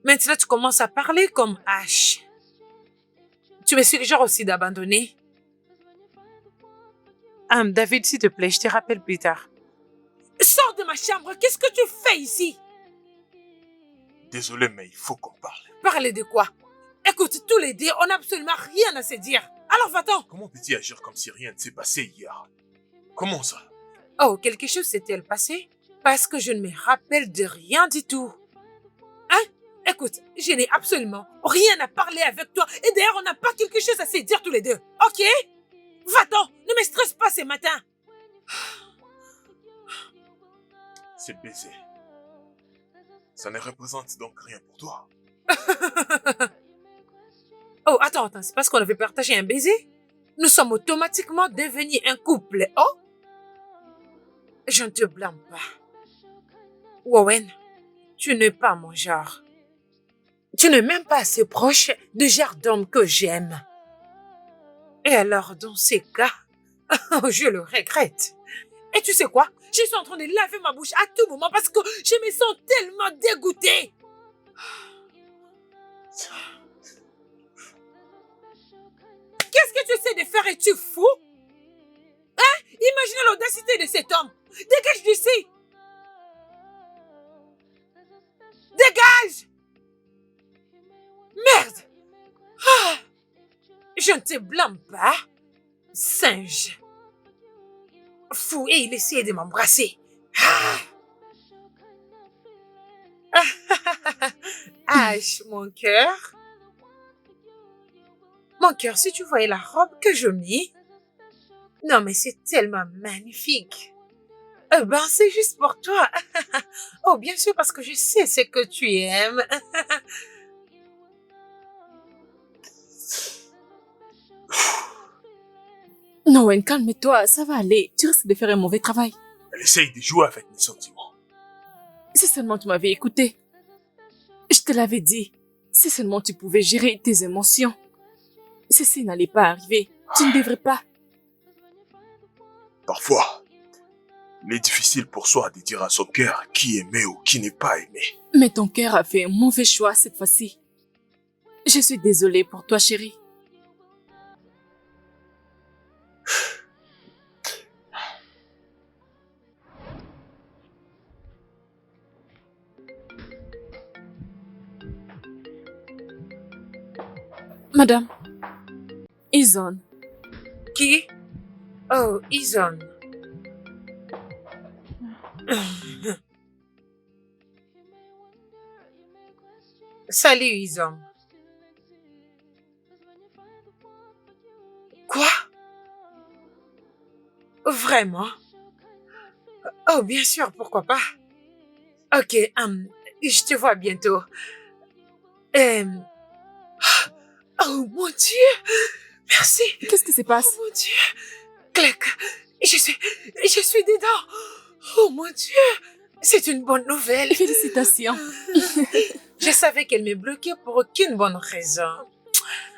Maintenant, tu commences à parler comme H. Tu me suggères aussi d'abandonner? David, s'il te plaît, je te rappelle plus tard. Sors de ma chambre, qu'est-ce que tu fais ici? Désolé, mais il faut qu'on parle. Parler de quoi? Écoute, tous les deux, on n'a absolument rien à se dire. Alors va-t'en. Comment peux-tu agir comme si rien ne s'est passé hier? Comment ça? Oh, quelque chose s'est-il passé? Parce que je ne me rappelle de rien du tout. Hein? Écoute, je n'ai absolument rien à parler avec toi. Et d'ailleurs, on n'a pas quelque chose à se dire tous les deux. Ok? Va-t'en, ne me stresse pas ce matin. C'est baisé. Ça ne représente donc rien pour toi. Oh, attends, c'est parce qu'on avait partagé un baiser? Nous sommes automatiquement devenus un couple, oh? Je ne te blâme pas. Owen, tu n'es pas mon genre. Tu n'es même pas assez proche du genre d'homme que j'aime. Et alors, dans ces cas, je le regrette. Et tu sais quoi? Je suis en train de laver ma bouche à tout moment parce que je me sens tellement dégoûtée. Qu'est-ce que tu essaies de faire? Es-tu fou? Hein? Imaginez l'audacité de cet homme. Dégage d'ici. Dégage! Merde! Ah! Je ne te blâme pas, singe. fou et il essayait de m'embrasser. Ah! H, mon cœur. Mon cœur, si tu voyais la robe que je mis. Non, mais c'est tellement magnifique. Ben, c'est juste pour toi. Oh, bien sûr, parce que je sais ce que tu aimes. Nowen, calme-toi, ça va aller. Tu risques de faire un mauvais travail. Elle essaye de jouer avec mes sentiments. Si seulement tu m'avais écouté. Je te l'avais dit. Si seulement tu pouvais gérer tes émotions. Ceci n'allait pas arriver. Tu ne devrais pas. Parfois, il est difficile pour soi de dire à son cœur qui aimer ou qui n'est pas aimé. Mais ton cœur a fait un mauvais choix cette fois-ci. Je suis désolée pour toi, chérie. Madame, Izon, Qui? Oh, Izon. Salut, Izon. Quoi? Vraiment? Oh, bien sûr, pourquoi pas? Ok, je te vois bientôt. Oh, mon Dieu! Merci! qu'est-ce qui se passe? Oh, mon Dieu! Clac! Je suis dedans! Oh, mon Dieu! C'est une bonne nouvelle! Félicitations. Je savais qu'elle m'est bloquée pour aucune bonne raison.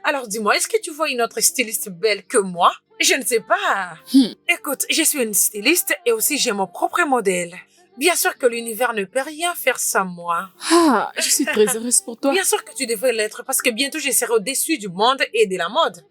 Alors dis-moi, est-ce que tu vois une autre styliste belle que moi? Je ne sais pas. Écoute, je suis une styliste et aussi j'ai mon propre modèle. Bien sûr que l'univers ne peut rien faire sans moi. Ah, je suis très heureuse pour toi. Bien sûr que tu devrais l'être parce que bientôt je serai au-dessus du monde et de la mode.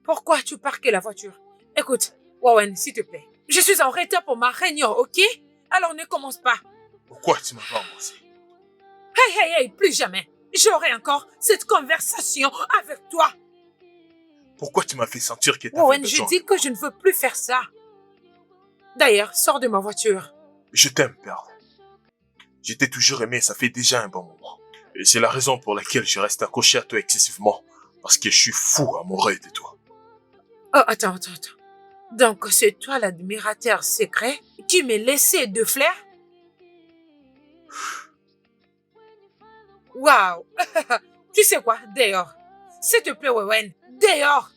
Pourquoi tu parques la voiture? Écoute, Wawen, s'il te plaît. Je suis en retard pour ma réunion, ok? Alors ne commence pas. Pourquoi tu m'as pas embrassé? Hey, plus jamais. J'aurai encore cette conversation avec toi. Pourquoi tu m'as fait sentir que t'avais Wawen, besoin je dis que je ne veux plus faire ça. D'ailleurs, sors de ma voiture. Je t'aime, Perle. Je t'ai toujours aimé, ça fait déjà un bon moment. Et c'est la raison pour laquelle je reste accroché à toi excessivement. Parce que je suis fou amoureux de toi. Oh, attends. Donc, c'est toi l'admirateur secret qui m'est laissé de flair? Waouh! Tu sais quoi? Dehors. S'il te plaît, Wawen. Dehors!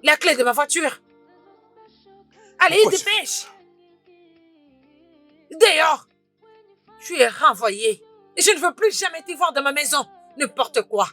La clé de ma voiture. Allez, Pourquoi tu dépêche! Dehors! Tu es renvoyé. Je ne veux plus jamais te voir dans ma maison. N'importe quoi.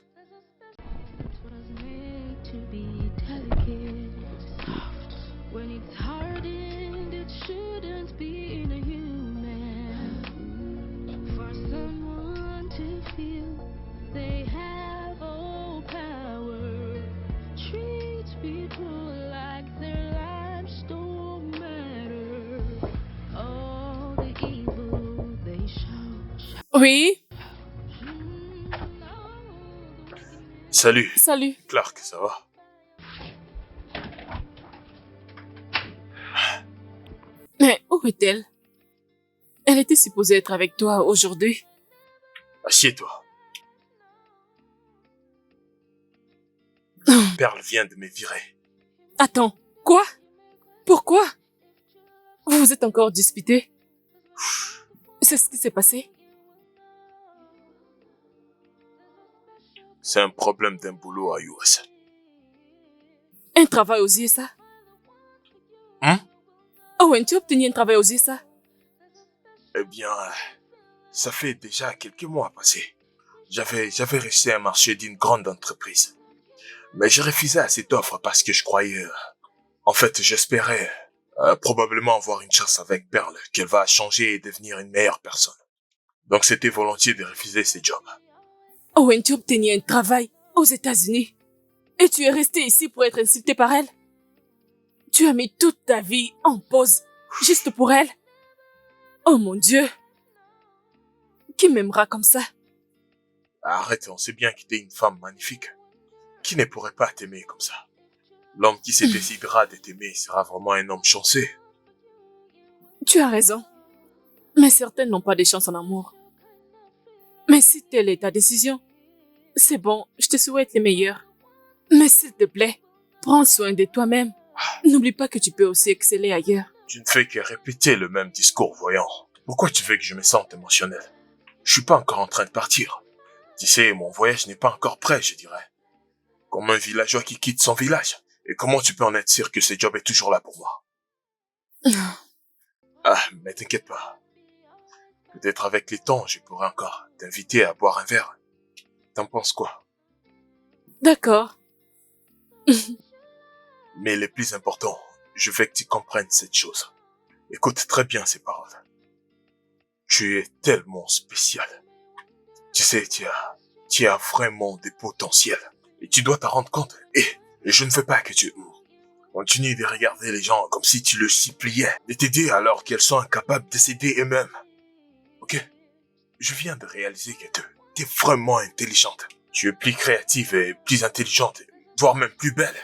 Oui, Salut, salut. Clark, ça va? Mais où est-elle? Elle était supposée être avec toi aujourd'hui. Assieds-toi. Perle vient de me virer. Attends, quoi? Pourquoi? Vous vous êtes encore disputés? C'est ce qui s'est passé? C'est un problème d'un boulot à US. Un travail aux USA. Hein? Owen, tu as obtenu un travail aux USA? Eh bien, ça fait déjà quelques mois passés. J'avais réussi un marché d'une grande entreprise. Mais j'ai refusé à cette offre parce que je croyais... en fait, j'espérais probablement avoir une chance avec Pearl, qu'elle va changer et devenir une meilleure personne. Donc c'était volontiers de refuser ce job. Owen, tu as obtenu un travail aux États-Unis. Et tu es resté ici pour être insulté par elle? Tu as mis toute ta vie en pause, juste pour elle? Oh mon Dieu! Qui m'aimera comme ça? Arrête, on sait bien que t'es une femme magnifique. Qui ne pourrait pas t'aimer comme ça? L'homme qui se décidera de t'aimer sera vraiment un homme chanceux. Tu as raison. Mais certaines n'ont pas de chance en amour. Mais si telle est ta décision, c'est bon, je te souhaite le meilleur. Mais s'il te plaît, prends soin de toi-même. N'oublie pas que tu peux aussi exceller ailleurs. Tu ne fais que répéter le même discours, voyons. Pourquoi tu veux que je me sente émotionnel? Je suis pas encore en train de partir. Tu sais, mon voyage n'est pas encore prêt, je dirais. Comme un villageois qui quitte son village. Et comment tu peux en être sûr que ce job est toujours là pour moi? Ah, mais t'inquiète pas. Peut-être avec le temps, je pourrais encore t'inviter à boire un verre. T'en penses quoi? D'accord. Mais le plus important, je veux que tu comprennes cette chose. Écoute très bien ces paroles. Tu es tellement spécial. Tu sais, tu as vraiment des potentiels. Et tu dois t'en rendre compte. Et je ne veux pas que tu continues de regarder les gens comme si tu le suppliais de t'aider alors qu'elles sont incapables de s'aider eux-mêmes. Ok? Je viens de réaliser que tu es vraiment intelligente. Tu es plus créative et plus intelligente, voire même plus belle.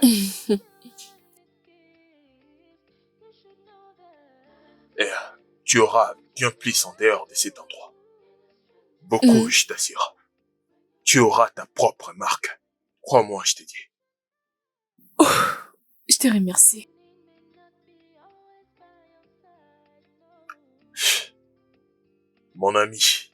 Et tu auras bien plus en dehors de cet endroit. Beaucoup, je t'assure. Tu auras ta propre marque. Crois-moi, je te dis. Oh, je te remercie. Mon ami.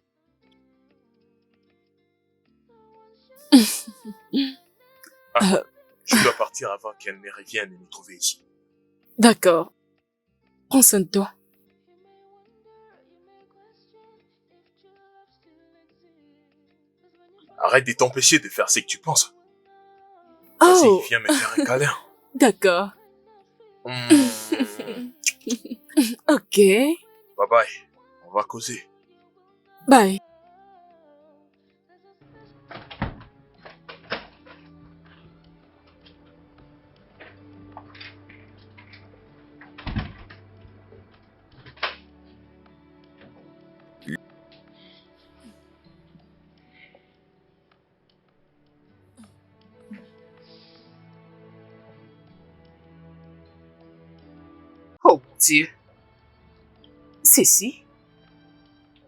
Je dois partir avant qu'elle ne revienne et me trouver ici. D'accord. Prends soin de toi. Arrête de t'empêcher de faire ce que tu penses. Vas-y, Oh, viens me faire un câlin. d'accord. Ok. Bye bye. On va causer. Bye. Oh mon Dieu. Cécile?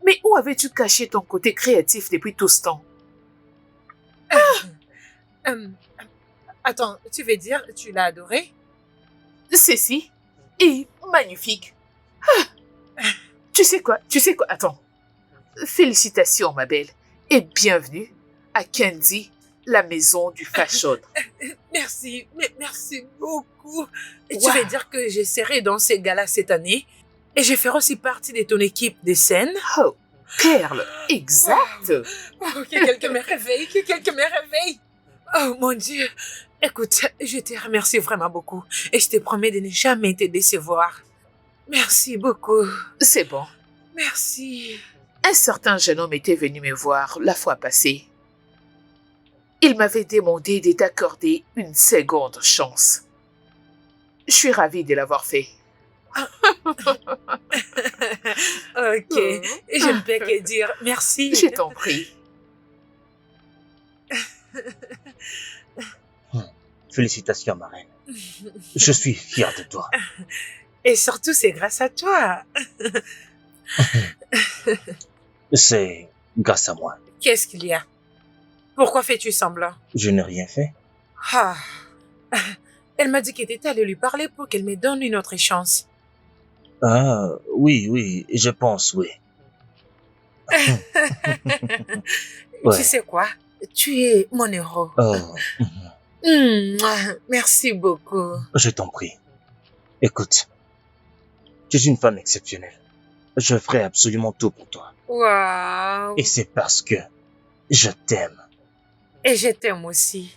Mais où avais-tu caché ton côté créatif depuis tout ce temps? Attends, tu veux dire, tu l'as adoré? Cécile est magnifique. Ah, tu sais quoi? Attends. Félicitations, ma belle, et bienvenue à Candy, la maison du fashion. Merci, merci beaucoup. Et Wow. tu veux dire que j'essaierai dans ces galas cette année et je ferai aussi partie de ton équipe de scène? Oh, Perle, exact. Oh, que quelqu'un me réveille, que quelqu'un me réveille. Oh mon Dieu. Écoute, je te remercie vraiment beaucoup et je te promets de ne jamais te décevoir. Merci beaucoup. C'est bon. Merci. Un certain jeune homme était venu me voir la fois passée. Il m'avait demandé de t'accorder une seconde chance. Je suis ravie de l'avoir fait. Ok, et je ne peux que dire merci. Je t'en prie. Félicitations, ma reine. Je suis fier de toi. Et surtout, c'est grâce à toi. C'est grâce à moi. Qu'est-ce qu'il y a? Pourquoi fais-tu semblant? Je n'ai rien fait. Ah. Elle m'a dit que t'étais allé lui parler pour qu'elle me donne une autre chance. Ah, oui, je pense, oui. Ouais. Tu sais quoi? Tu es mon héros. Oh, Merci beaucoup. Je t'en prie. Écoute, tu es une femme exceptionnelle. Je ferai absolument tout pour toi. Waouh. Et c'est parce que je t'aime. Et je t'aime aussi.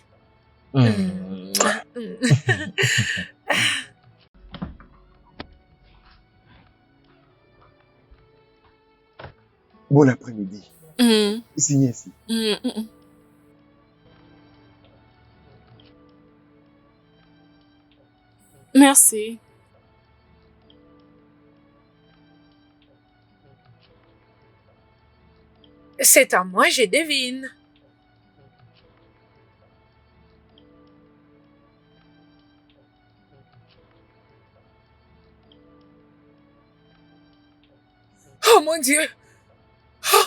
Hmm. Bon après-midi. Hmm, Signez ici. hmm. Merci. C'est à moi, je devine. Oh mon Dieu! Oh,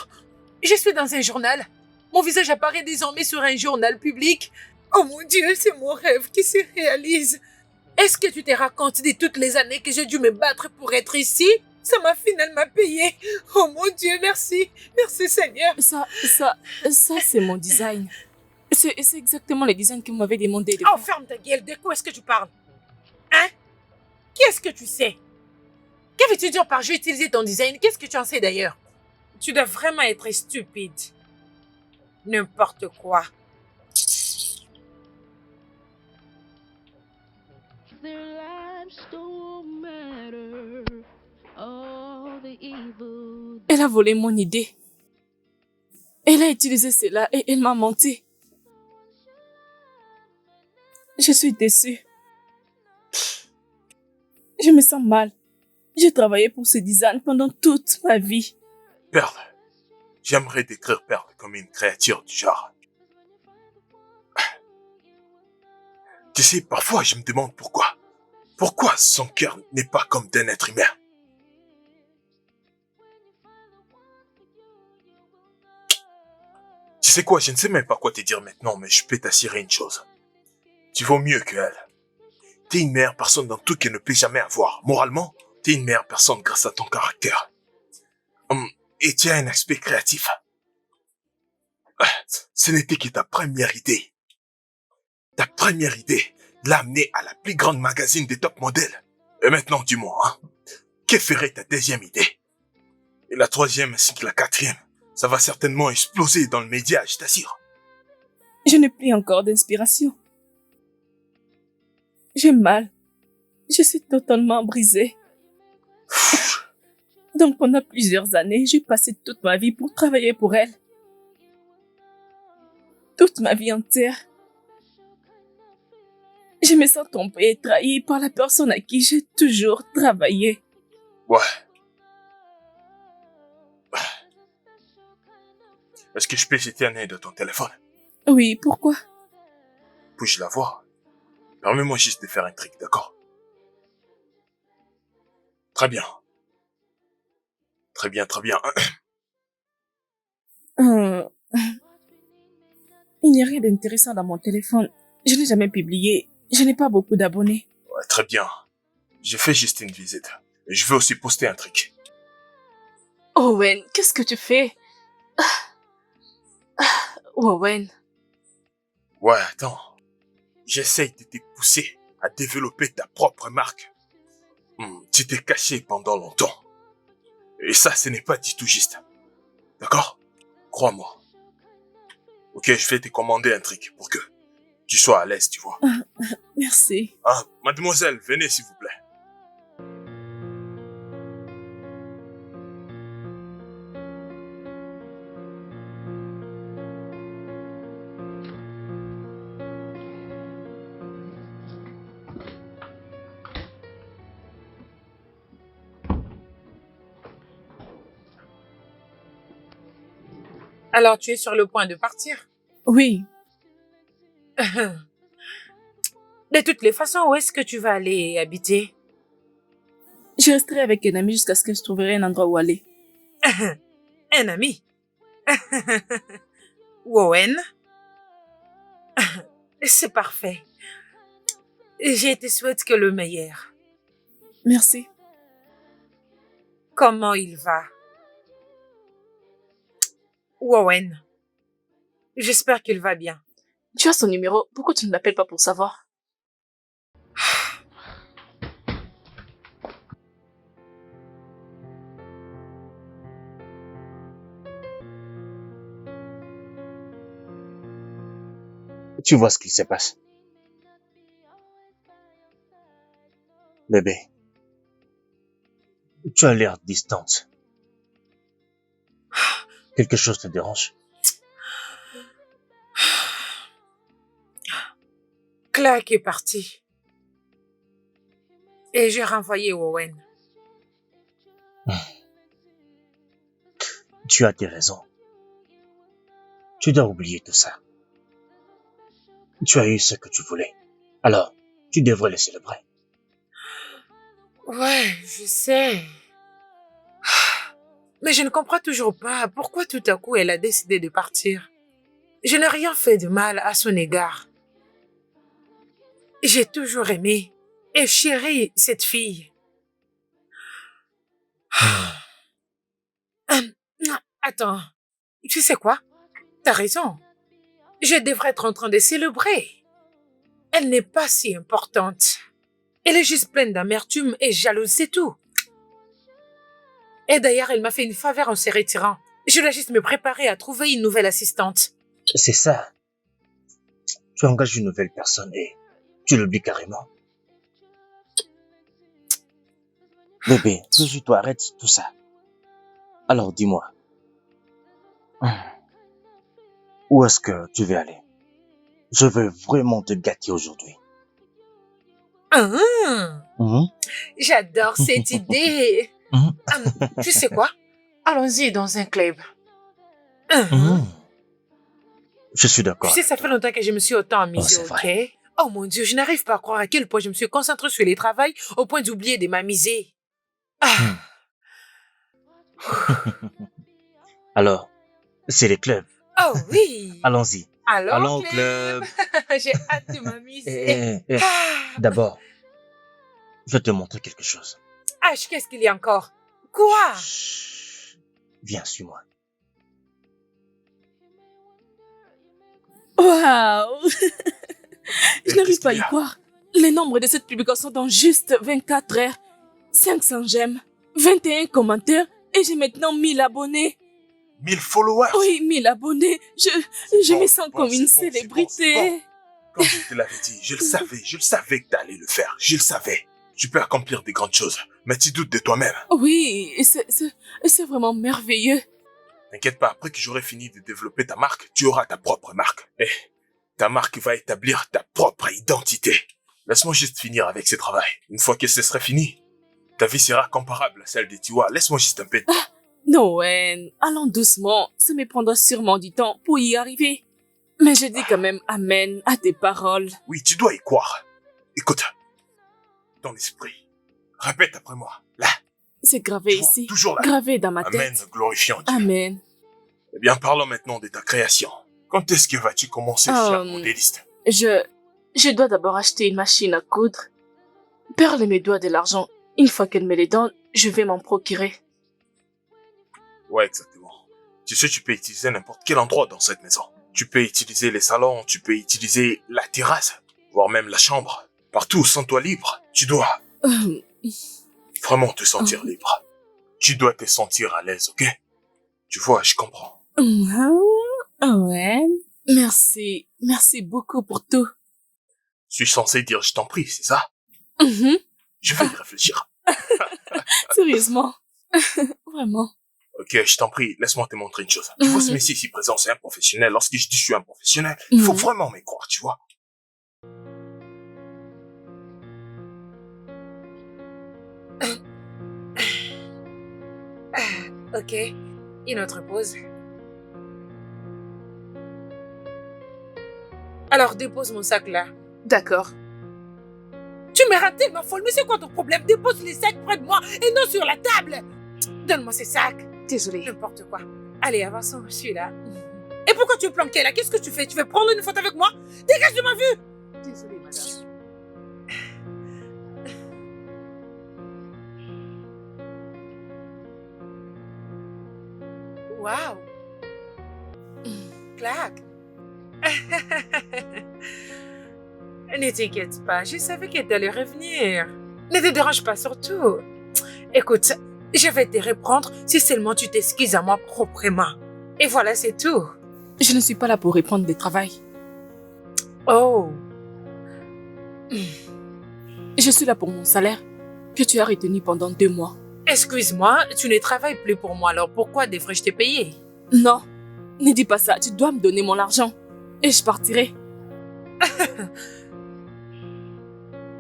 je suis dans un journal. Mon visage apparaît désormais sur un journal public. Oh mon Dieu, c'est mon rêve qui se réalise. Est-ce que tu te rends compte de toutes les années que j'ai dû me battre pour être ici? Ça m'a finalement payé. Oh mon Dieu, merci. Merci Seigneur. Ça, c'est mon design. C'est exactement le design que vous m'avez demandé de Oh, faire. ferme ta gueule. De quoi est-ce que tu parles? Hein? Qu'est-ce que tu sais? Que veux-tu dire par j'ai utilisé ton design? Qu'est-ce que tu en sais d'ailleurs? Tu dois vraiment être stupide. N'importe quoi. Their lives don't matter. All the evil. Elle a volé mon idée. Elle a utilisé cela et elle m'a menti. Je suis déçue. Je me sens mal. J'ai travaillé pour ce design pendant toute ma vie. Perle. J'aimerais décrire Perle comme une créature du genre. Tu sais, parfois je me demande pourquoi. Pourquoi son cœur n'est pas comme d'un être humain? Tu sais quoi, je ne sais même pas quoi te dire maintenant, mais je peux t'assurer une chose. Tu vaux mieux qu'elle. T'es une meilleure personne dans tout qu'elle ne peut jamais avoir. Moralement, t'es une meilleure personne grâce à ton caractère. Et tu as un aspect créatif. Ce n'était que ta première idée. Ta première idée l'a amené à la plus grande magazine des top modèles. Et maintenant, dis-moi, hein, que ferait ta deuxième idée? Et la troisième ainsi que la quatrième, ça va certainement exploser dans le média, je t'assure. Je n'ai plus encore d'inspiration. J'ai mal. Je suis totalement brisée. Donc pendant plusieurs années, j'ai passé toute ma vie pour travailler pour elle. Toute ma vie entière. Je me sens trompée et trahie par la personne à qui j'ai toujours travaillé. Ouais. Est-ce que je peux jeter un œil de ton téléphone? Oui, pourquoi? Puis-je la voir? Permets-moi juste de faire un truc, d'accord? Très bien. Très bien, très bien. Euh, Il n'y a rien d'intéressant dans mon téléphone. Je n'ai jamais publié. Je n'ai pas beaucoup d'abonnés. Ouais, très bien. J'ai fait juste une visite. Et je veux aussi poster un truc. Owen, qu'est-ce que tu fais? Owen. Ouais, attends. J'essaye de te pousser à développer ta propre marque. Tu t'es caché pendant longtemps. Et ça, ce n'est pas du tout juste. D'accord? Crois-moi. Ok, je vais te commander un truc pour que tu sois à l'aise, tu vois. Merci. Ah, mademoiselle, venez s'il vous plaît. Alors, tu es sur le point de partir? Oui, De toutes les façons, où est-ce que tu vas aller habiter? je resterai avec un ami jusqu'à ce que je trouverai un endroit où aller. Un ami? Owen? C'est parfait. Je te souhaite que le meilleur. Merci. Comment il va? Owen? J'espère qu'il va bien. Tu as son numéro, pourquoi tu ne l'appelles pas pour savoir? Tu vois ce qu'il se passe. Bébé, tu as l'air distante. Quelque chose te dérange? Clark est parti. Et j'ai renvoyé Owen. Tu as tes raisons. Tu dois oublier tout ça. Tu as eu ce que tu voulais. Alors, tu devrais le célébrer. Ouais, je sais. Mais je ne comprends toujours pas pourquoi tout à coup elle a décidé de partir. Je n'ai rien fait de mal à son égard. J'ai toujours aimé et chéri cette fille. Attends, tu sais quoi? T'as raison. Je devrais être en train de célébrer. Elle n'est pas si importante. Elle est juste pleine d'amertume et jalouse, c'est tout. Et d'ailleurs, elle m'a fait une faveur en se retirant. Je dois juste me préparer à trouver une nouvelle assistante. C'est ça. Tu engages une nouvelle personne et tu l'oublies carrément. Bébé, toujours arrête tout ça. Alors dis-moi, où est-ce que tu veux aller? Je veux vraiment te gâter aujourd'hui. Mhm. J'adore cette idée. Mhm. Tu sais quoi? Allons-y dans un club. Mhm. Je suis Tu d'accord. sais, ça fait longtemps que je me suis autant amusée, c'est ok? vrai. Oh mon Dieu, je n'arrive pas à croire à quel point je me suis concentrée sur les travails au point d'oublier de m'amuser. Ah, Alors, c'est les clubs. oh oui. Allons-y. Alors, Allons au club. club. J'ai hâte de m'amuser. Ah, D'abord, je vais te montrer quelque chose. H, qu'est-ce qu'il y a encore? Quoi? Chut. Viens, suis-moi. Waouh! Je Et n'arrive qu'est-ce pas à qu'il y y a? croire. Le nombre de cette publication dans juste 24 heures. 500 j'aime, 21 commentaires et j'ai maintenant 1000 abonnés. 1000 followers. Oui, 1000 abonnés. Je Bon, me sens bon, comme c'est une bon, c'est bon, célébrité. c'est bon. Comme je te l'avais dit, je le savais que t'allais le faire. Je le savais. Tu peux accomplir des grandes choses, mais tu doutes de toi-même. Oui, c'est vraiment merveilleux. T'inquiète pas, après que j'aurai fini de développer ta marque, tu auras ta propre marque. Et ta marque va établir ta propre identité. Laisse-moi juste finir avec ce travail. Une fois que ce sera fini, ta vie sera comparable à celle de Tiwa. Laisse-moi juste un peu de temps. Noël, allons doucement. Ça me prendra sûrement du temps pour y arriver. Mais je dis quand même amen à tes paroles. Oui, tu dois y croire. Écoute, ton esprit. Répète après moi. Là, C'est gravé tu vois, ici, toujours là. gravé dans ma Amen, tête. glorifiant Dieu. Amen. Eh bien, parlons maintenant de ta création. Quand est-ce que vas-tu commencer, cher Euh, modéliste? Je dois d'abord acheter une machine à coudre. Perle me doit de l'argent. Une fois qu'elle me les donne, je vais m'en procurer. Ouais, exactement. Tu sais, tu peux utiliser n'importe quel endroit dans cette maison. Tu peux utiliser les salons, tu peux utiliser la terrasse, voire même la chambre. Partout, sens-toi libre. Tu dois vraiment te sentir libre. Tu dois te sentir à l'aise, ok? Tu vois, je comprends. Ouais. Merci. Merci beaucoup pour tout. Je suis censé dire je t'en prie, c'est ça? Mhm. Je vais y réfléchir. Sérieusement. Vraiment. Ok, je t'en prie, laisse-moi te montrer une chose. Tu vois ce messier ici présent, c'est un professionnel. Lorsque je dis je suis un professionnel, il faut vraiment me croire, tu vois. Ok, une autre pause. Alors dépose mon sac là. D'accord. Tu me rends tellement folle, mais c'est quoi ton problème? Dépose les sacs près de moi et non sur la table. Donne-moi ces sacs. Désolée. N'importe quoi. Allez, avançons, je suis là. Et pourquoi tu es planqué là? Qu'est-ce que tu fais? Tu veux prendre une photo avec moi? Dégage de ma vue! Désolée, madame. Waouh! Clac! Ne t'inquiète pas, je savais qu'elle allait revenir. Ne te dérange pas surtout. Écoute, je vais te reprendre si seulement tu t'excuses à moi proprement. Et voilà, c'est tout. Je ne suis pas là pour reprendre des travails. Oh, Je suis là pour mon salaire que tu as retenu pendant 2 mois. excuse-moi, tu ne travailles plus pour moi, alors pourquoi devrais-je te payer? Non, ne dis pas ça. Tu dois me donner mon argent. Et je partirai.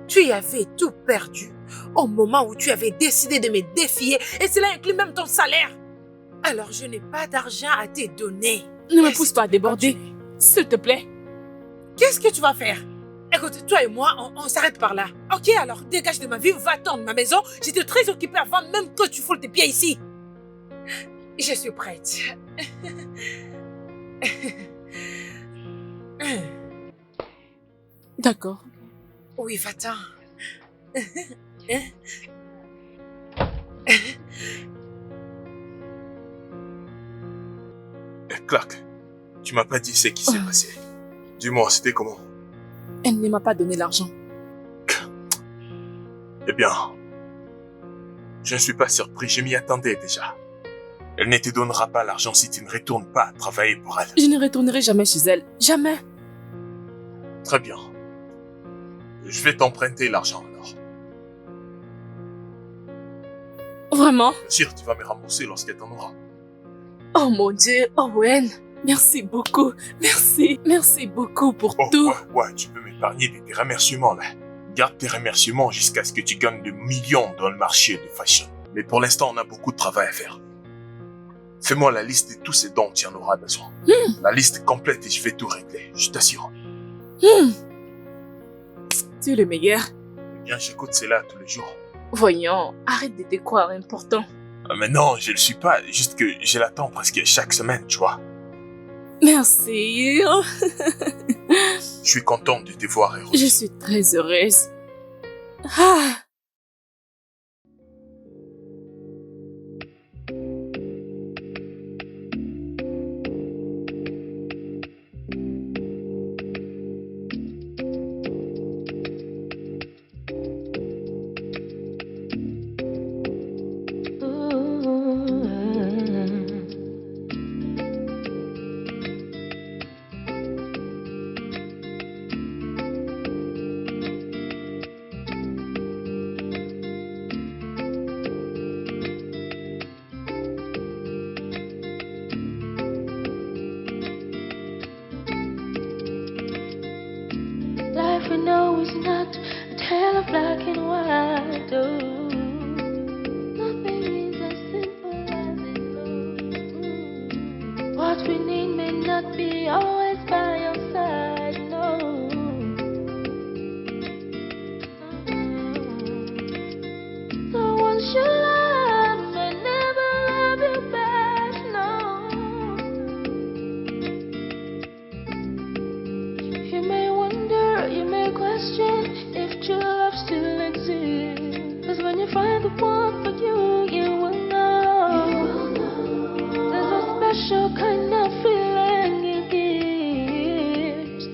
Tu y avais tout perdu au moment où tu avais décidé de me défier et cela inclut même ton salaire. Alors je n'ai pas d'argent à te donner. Ne me Et pousse si pas à tu déborder. continues, S'il te plaît. qu'est-ce que tu vas faire? Écoute, toi et moi, on s'arrête par là. Ok, alors dégage de ma vie, va-t'en de ma maison. J'étais très occupée avant même que tu foules tes pieds ici. Je suis prête. D'accord. Oui, va-t'en. Clark, tu m'as pas dit ce qui s'est passé. Dis-moi, c'était comment? Elle ne m'a pas donné l'argent. Eh bien, je ne suis pas surpris, je m'y attendais déjà. Elle ne te donnera pas l'argent si tu ne retournes pas travailler pour elle. Je ne retournerai jamais chez elle. Jamais. Très bien. Je vais t'emprunter l'argent alors. Vraiment. Bien sûr, tu vas me rembourser lorsqu'elle t'en aura. Oh mon Dieu. Owen. Merci beaucoup. Merci. Merci beaucoup pour Oh, tout. ouais, tu peux m'épargner de tes remerciements là. Garde tes remerciements jusqu'à ce que tu gagnes de millions dans le marché de fashion. Mais pour l'instant, on a beaucoup de travail à faire. Fais-moi la liste de tous ce dont tu en auras besoin. La liste complète et je vais tout régler, je t'assure. Tu es le meilleur. Eh bien, j'écoute cela tous les jours. Voyons, arrête de te croire important. Mais non, je le suis pas, juste que je l'attends presque chaque semaine, tu vois. Merci. Je suis content de te voir heureuse. Je suis très heureuse. Ah. Life we know is not a tale of black and white. Oh, nothing is as simple as it looks. What we need may not be always by your side. No. So once you love may never love you back. No. You may wonder, you may question if true love still exists. 'Cause when you find the one for you, you will know. There's a special kind of feeling it gives.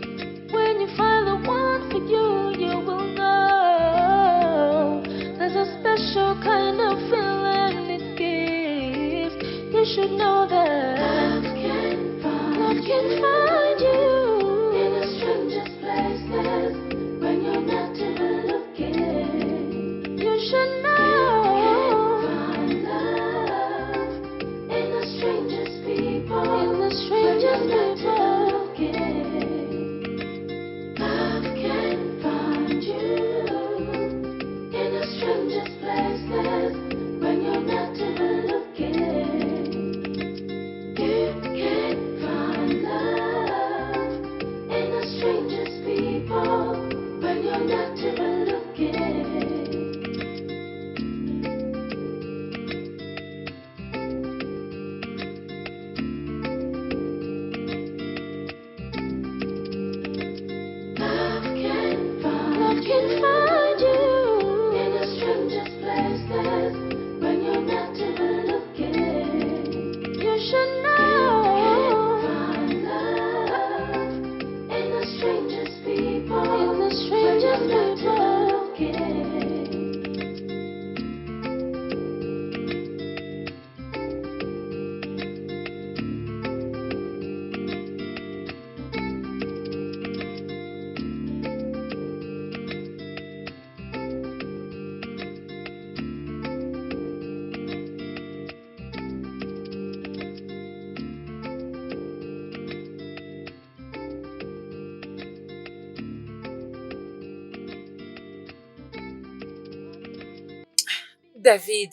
When you find the one for you, you will know. There's a special kind of feeling it gives. You should know that love can find you in the strangest places when you're not even looking. You should know you can find love in the strangest people. In the strangest people. Love can find you in the strangest places when you're not even looking. You can find love David,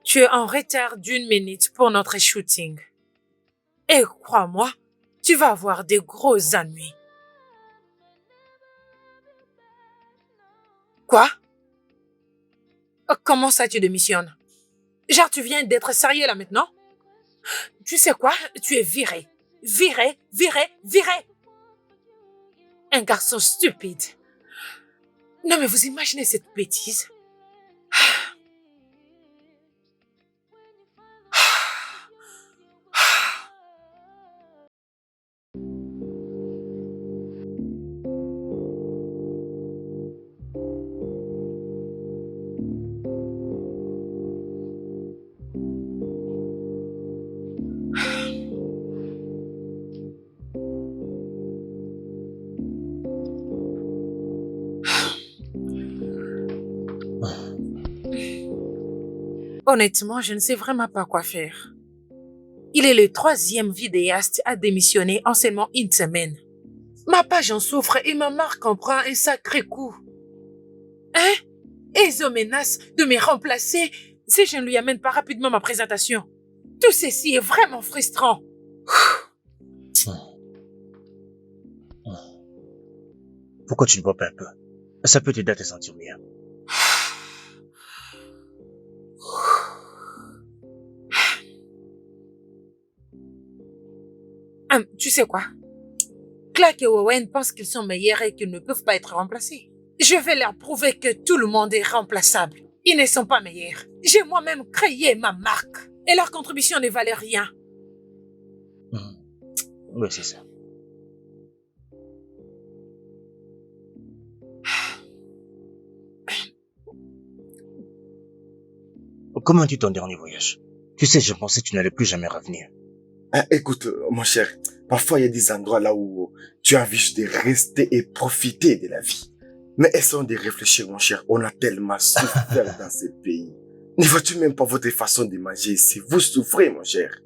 tu es en retard d'1 minute pour notre shooting. Et crois-moi, tu vas avoir des gros ennuis. Quoi? Comment ça tu démissionnes? Genre, tu viens d'être sérieux là maintenant? Tu sais quoi? Tu es viré. Viré, viré, viré. Un garçon stupide. Non mais vous imaginez cette bêtise? Honnêtement, je ne sais vraiment pas quoi faire. Il est le 3e vidéaste à démissionner en seulement 1 semaine. Ma page en souffre et ma marque en prend un sacré coup. Hein? Et ils me menacent de me remplacer si je ne lui amène pas rapidement ma présentation. Tout ceci est vraiment frustrant. Pourquoi tu ne bois pas un peu? Ça peut t'aider à te sentir mieux. Tu sais quoi? Clark et Owen pensent qu'ils sont meilleurs et qu'ils ne peuvent pas être remplacés. Je vais leur prouver que tout le monde est remplaçable. Ils ne sont pas meilleurs. J'ai moi-même créé ma marque. Et leur contribution ne valait rien. Oui, c'est ça. Comment tu ton dernier voyage? Tu sais, je pensais que tu n'allais plus jamais revenir. Écoute, mon cher, parfois il y a des endroits là où tu as envie juste de rester et profiter de la vie. Mais essayons de réfléchir, mon cher. On a tellement souffert dans ce pays. Ne vois-tu même pas votre façon de manger ici? Vous souffrez, mon cher.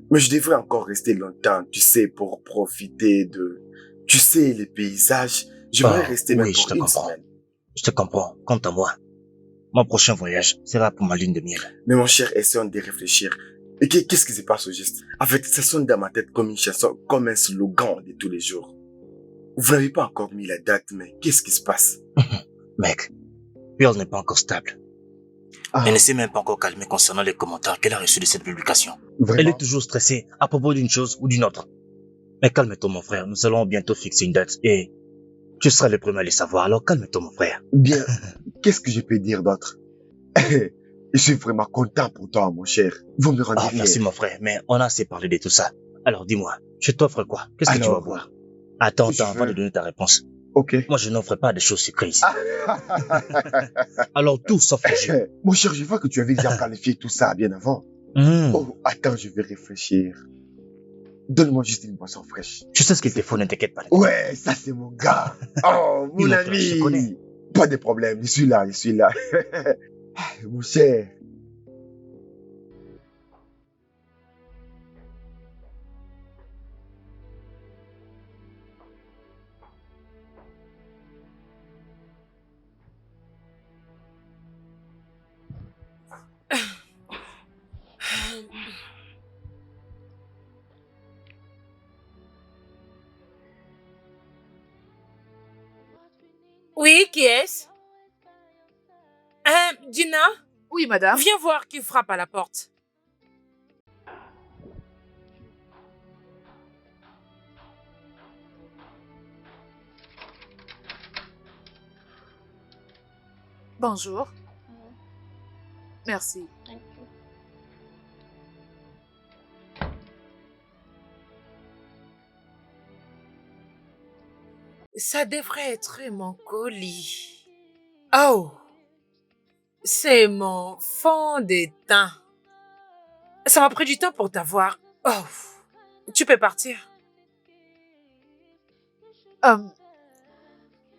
Mais je devrais encore rester longtemps, tu sais, pour profiter de, tu sais, les paysages. J'aimerais rester même pour une semaine. Je te comprends. Quant à moi, mon prochain voyage sera pour ma lune de miel. Mais mon cher, essayons de réfléchir. Et qu'est-ce qui se passe au juste? En fait, ça sonne dans ma tête comme une chanson, comme un slogan de tous les jours. Vous n'avez pas encore mis la date, mais qu'est-ce qui se passe? Mec, Pearl n'est pas encore stable. Elle ne s'est même pas encore calmée concernant les commentaires qu'elle a reçus de cette publication. Vraiment? Elle est toujours stressée à propos d'une chose ou d'une autre. Mais calme-toi, mon frère. Nous allons bientôt fixer une date et tu seras le premier à le savoir. Alors calme-toi, mon frère. Bien, qu'est-ce que je peux dire d'autre? Je suis vraiment content pour toi, mon cher. Vous me rendez fier. Merci, mon frère. Mais on a assez parlé de tout ça. Alors dis-moi, je t'offre quoi? Qu'est-ce que tu vas boire? Attends, avant de donner ta réponse. Ok. Moi, je n'offre pas de choses sucrées ici. Alors tout sauf le jus. Mon cher, je vois que tu avais déjà planifié tout ça bien avant. Oh, attends, je vais réfléchir. Donne-moi juste une boisson fraîche. Je sais ce qu'il te faut, ne t'inquiète pas. Ouais, ça c'est mon gars. Oh, mon ami. Je connais. Pas de problème, je suis là, je suis là. Mon cher. Oui, qui est-ce? Dina, Oui, madame. viens voir qui frappe à la porte. Bonjour. Merci. Ça devrait être mon colis. Oh, c'est mon fond de teint. Ça m'a pris du temps pour t'avoir. Oh, tu peux partir.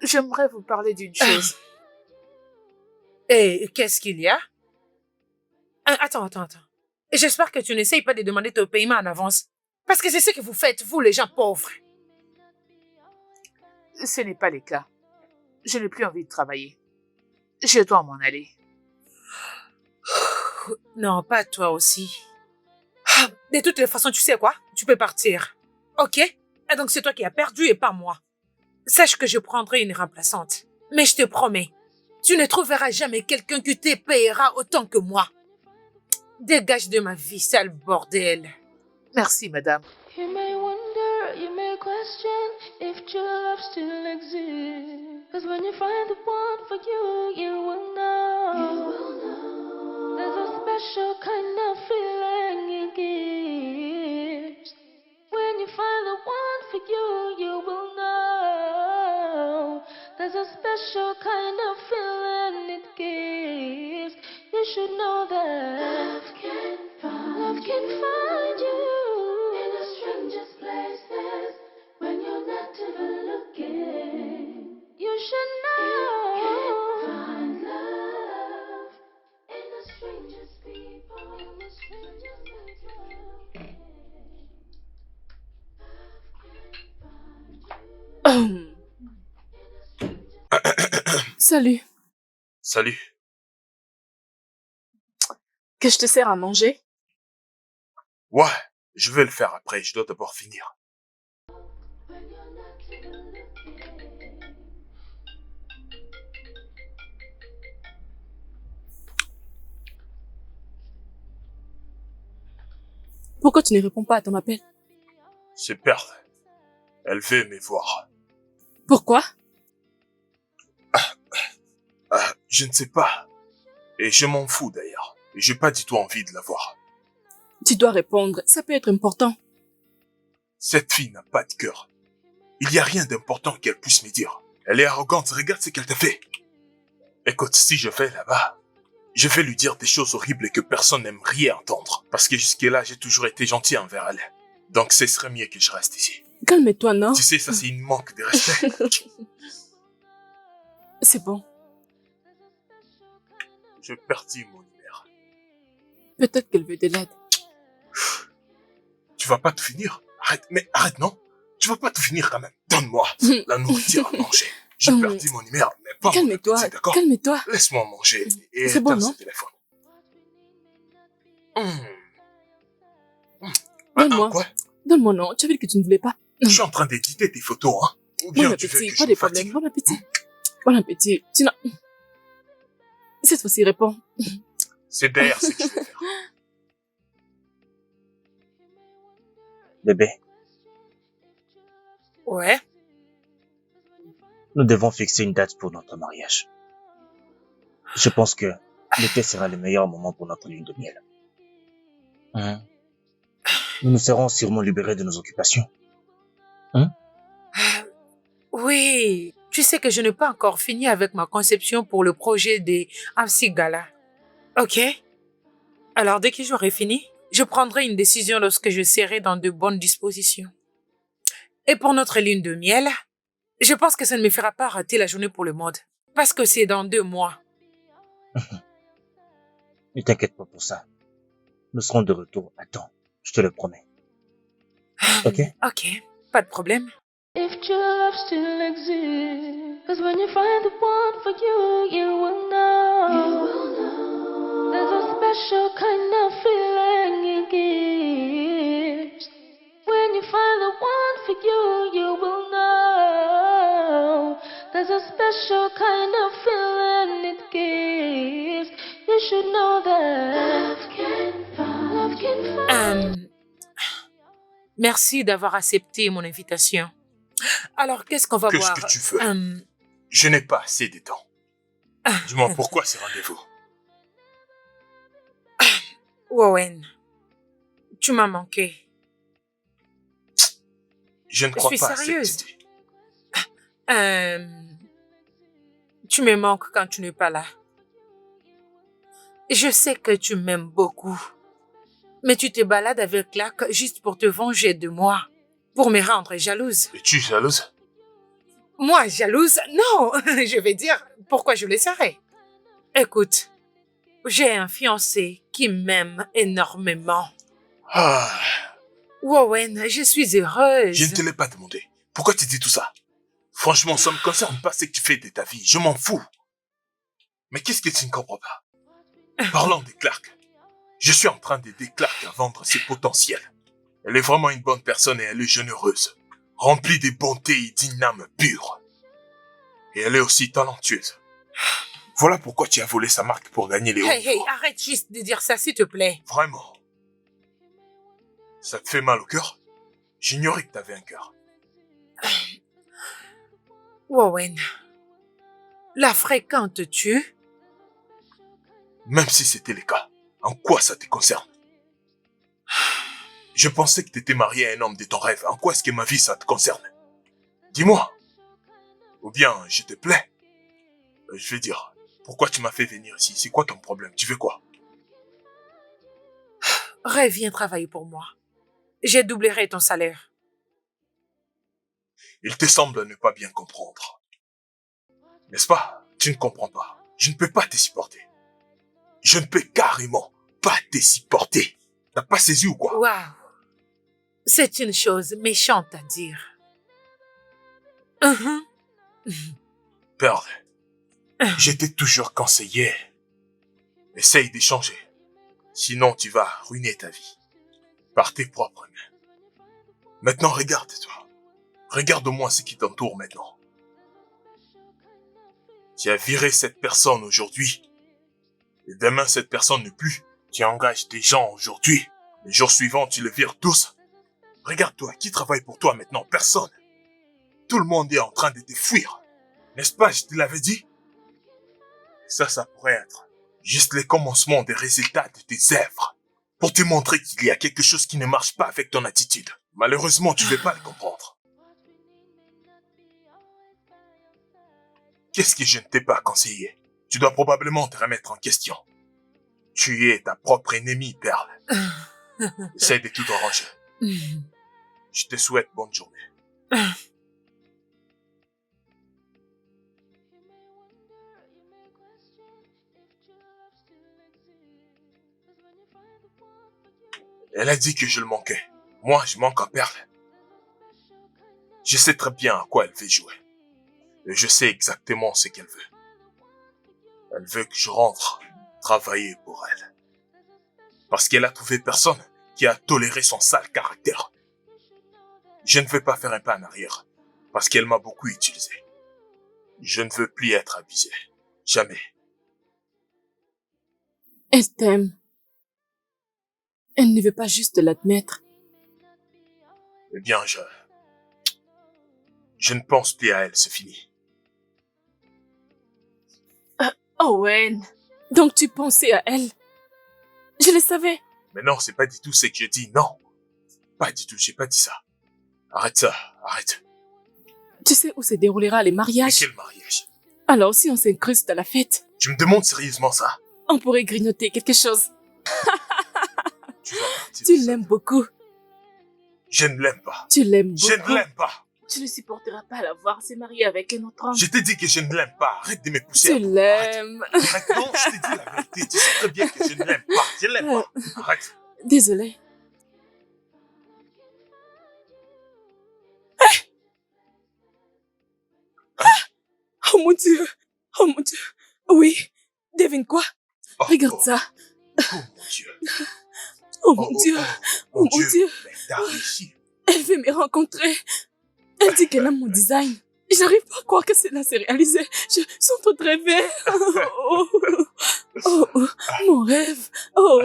J'aimerais vous parler d'une chose. Et qu'est-ce qu'il y a? Attends. J'espère que tu n'essayes pas de demander ton paiement en avance. Parce que c'est ce que vous faites, vous les gens pauvres. Ce n'est pas le cas. Je n'ai plus envie de travailler. Je dois m'en aller. Écoute, non, pas toi aussi. Ah, de toutes les façons, tu sais quoi? Tu peux partir. Ok? Et donc c'est toi qui as perdu et pas moi. Sache que je prendrai une remplaçante. Mais je te promets, tu ne trouveras jamais quelqu'un qui te payera autant que moi. Dégage de ma vie, sale bordel. Merci, madame. You may wonder, you may question if true love still exists. Cause when you find the one for you, you will know. There's a special kind of feeling it gives. When you find the one for you, you will know. There's a special kind of feeling it gives. You should know that love can find you in the strangest places when you're not even looking. You should know you can find love in the strangest people, the strangest places. Salut. Salut. Que je te sers à manger? Ouais, je vais le faire après, je dois d'abord finir. Pourquoi tu ne réponds pas à ton appel? C'est Perle. Elle veut me voir. Pourquoi? Je ne sais pas. Et je m'en fous d'ailleurs. Et j'ai pas du tout envie de la voir. Tu dois répondre, ça peut être important. Cette fille n'a pas de cœur. Il y a rien d'important qu'elle puisse me dire. Elle est arrogante, regarde ce qu'elle t'a fait. Écoute, si je vais là-bas, je vais lui dire des choses horribles que personne n'aimerait entendre. Parce que jusque-là, j'ai toujours été gentil envers elle. Donc ce serait mieux que je reste ici. Calme-toi, non? Tu sais, ça c'est une manque de respect. C'est bon. Je perdis mon numéro. Peut-être qu'elle veut de l'aide. Tu vas pas tout finir? Arrête, mais arrête, non? Tu vas pas tout finir quand même. Donne-moi la nourriture à manger. J'ai perdu mon numéro, mais pas mon Calme-toi, appétit, d'accord? calme-toi. Laisse-moi manger et C'est bon, éteins non? ce téléphone. Donne-moi. Quoi? Donne-moi, non. Tu avais dit que tu ne voulais pas. Je suis en train d'éditer tes photos, hein? Ou bien Bon tu veux appétit, que pas je de me problème. fatigue? Bon appétit. Bon appétit. Tu n'as... Cette fois-ci, réponds. C'est d'ailleurs ce que je vais faire. Bébé, Ouais. nous devons fixer une date pour notre mariage. Je pense que l'été sera le meilleur moment pour notre lune de miel. Nous nous serons sûrement libérés de nos occupations. Oui, tu sais que je n'ai pas encore fini avec ma conception pour le projet des MC Gala. Ok? Alors, dès que j'aurai fini, je prendrai une décision lorsque je serai dans de bonnes dispositions. Et pour notre lune de miel, je pense que ça ne me fera pas rater la journée pour le monde. Parce que c'est dans 2 mois. Ne t'inquiète pas pour ça. Nous serons de retour à temps. Je te le promets. Ok? Ok, pas de problème. If true love still exists, cause when you find the one for you, you will know. There's a special kind of feeling it gives. When you find the one for you, you will know. There's a special kind of feeling it gives. You should know that love can find. Merci d'avoir accepté mon invitation. Alors, qu'est-ce qu'on va Qu'est-ce boire? que tu veux? Je n'ai pas assez de temps. Dis-moi pourquoi ces rendez-vous? Owen, tu m'as manqué. Je ne crois suis pas à cette sérieuse. idée. Tu me manques quand tu n'es pas là. Je sais que tu m'aimes beaucoup. Mais tu te balades avec Clark juste pour te venger de moi. Pour me rendre jalouse. Es-tu jalouse? Moi, jalouse? Non, je vais dire pourquoi je le serais. Écoute, j'ai un fiancé qui m'aime énormément. Ah, Owen, je suis heureuse. je ne te l'ai pas demandé. Pourquoi tu dis tout ça? Franchement, ça ne me concerne pas ce que tu fais de ta vie. Je m'en fous. Mais qu'est-ce que tu ne comprends pas? Parlons de Clark. Je suis en train d'aider Clark à vendre ses potentiels. Elle est vraiment une bonne personne et elle est généreuse, remplie de bonté et d'une âme pure. Et elle est aussi talentueuse. Voilà pourquoi tu as volé sa marque pour gagner les hauts Hey, hey, niveaux. arrête juste de dire ça, s'il te plaît. Vraiment. Ça te fait mal au cœur? J'ignorais que t'avais un cœur. Warren, la fréquentes-tu? Même si c'était le cas, en quoi ça te concerne? Je pensais que t'étais marié à un homme de ton rêve. En quoi est-ce que ma vie, ça te concerne? Dis-moi. Ou bien, je te plais. Je vais dire, pourquoi tu m'as fait venir ici? C'est quoi ton problème? Tu veux quoi? Ray, viens travailler pour moi. Je doublerai ton salaire. Il te semble ne pas bien comprendre. N'est-ce pas? Tu ne comprends pas. Je ne peux pas te supporter. Je ne peux carrément pas te supporter. T'as pas saisi ou quoi? Waouh! C'est une chose méchante à dire. Mhm. Pearl, je t'ai toujours conseillé. Essaye de changer. Sinon, tu vas ruiner ta vie. Par tes propres mains. Maintenant, regarde-toi. Regarde au moins ce qui t'entoure maintenant. Tu as viré cette personne aujourd'hui. Et demain, cette personne n'est plus. Tu engages des gens aujourd'hui. Les jours suivants, tu les vires tous. Regarde-toi, qui travaille pour toi maintenant? Personne. Tout le monde est en train de te fuir. N'est-ce pas, je te l'avais dit? Ça pourrait être juste le commencement des résultats de tes œuvres. Pour te montrer qu'il y a quelque chose qui ne marche pas avec ton attitude. Malheureusement, tu ne veux pas le comprendre. Qu'est-ce que je ne t'ai pas conseillé? Tu dois probablement te remettre en question. Tu es ta propre ennemie, Pearl. Essaye de tout arranger. Je te souhaite bonne journée. Elle a dit que je le manquais. Moi, je manque à Pearl. Je sais très bien à quoi elle veut jouer. Et je sais exactement ce qu'elle veut. Elle veut que je rentre travailler pour elle. Parce qu'elle a trouvé personne qui a toléré son sale caractère. Je ne veux pas faire un pas en arrière. Parce qu'elle m'a beaucoup utilisé. Je ne veux plus être abusé. Jamais. Elle t'aime. Elle ne veut pas juste l'admettre. Eh bien, je ne pense plus à elle, c'est fini. Owen, donc tu pensais à elle? Je le savais. Mais non, c'est pas du tout ce que je dis, non. Pas du tout, j'ai pas dit ça. Arrête ça, arrête. Tu sais où se déroulera les Mais mariages? quel mariage? Alors si on s'incruste à la fête, Tu me demandes sérieusement ça? on pourrait grignoter quelque chose. Tu vas partir. Tu de ça. l'aimes beaucoup. Je ne l'aime pas. Tu l'aimes beaucoup. Je ne l'aime pas. Tu ne supporteras pas la voir se marier avec un autre homme. Je t'ai dit que je ne l'aime pas. Arrête de me pousser. Tu l'aimes. Arrête, non, je t'ai dit la vérité. Tu sais très bien que je ne l'aime pas. Je ne l'aime pas. Arrête. Désolée. Oh mon Dieu. Oh mon Dieu. Oui. Devine quoi? Oh, Regarde oh, ça. Oh mon Dieu. Oh mon Dieu. Oh, Oh mon Dieu. Mais t'as réussi. Elle veut me rencontrer. Elle dit qu'elle aime mon design. J'arrive pas à croire que cela s'est réalisé. Je suis en train de rêver. Oh, oh, oh, mon rêve. Oh.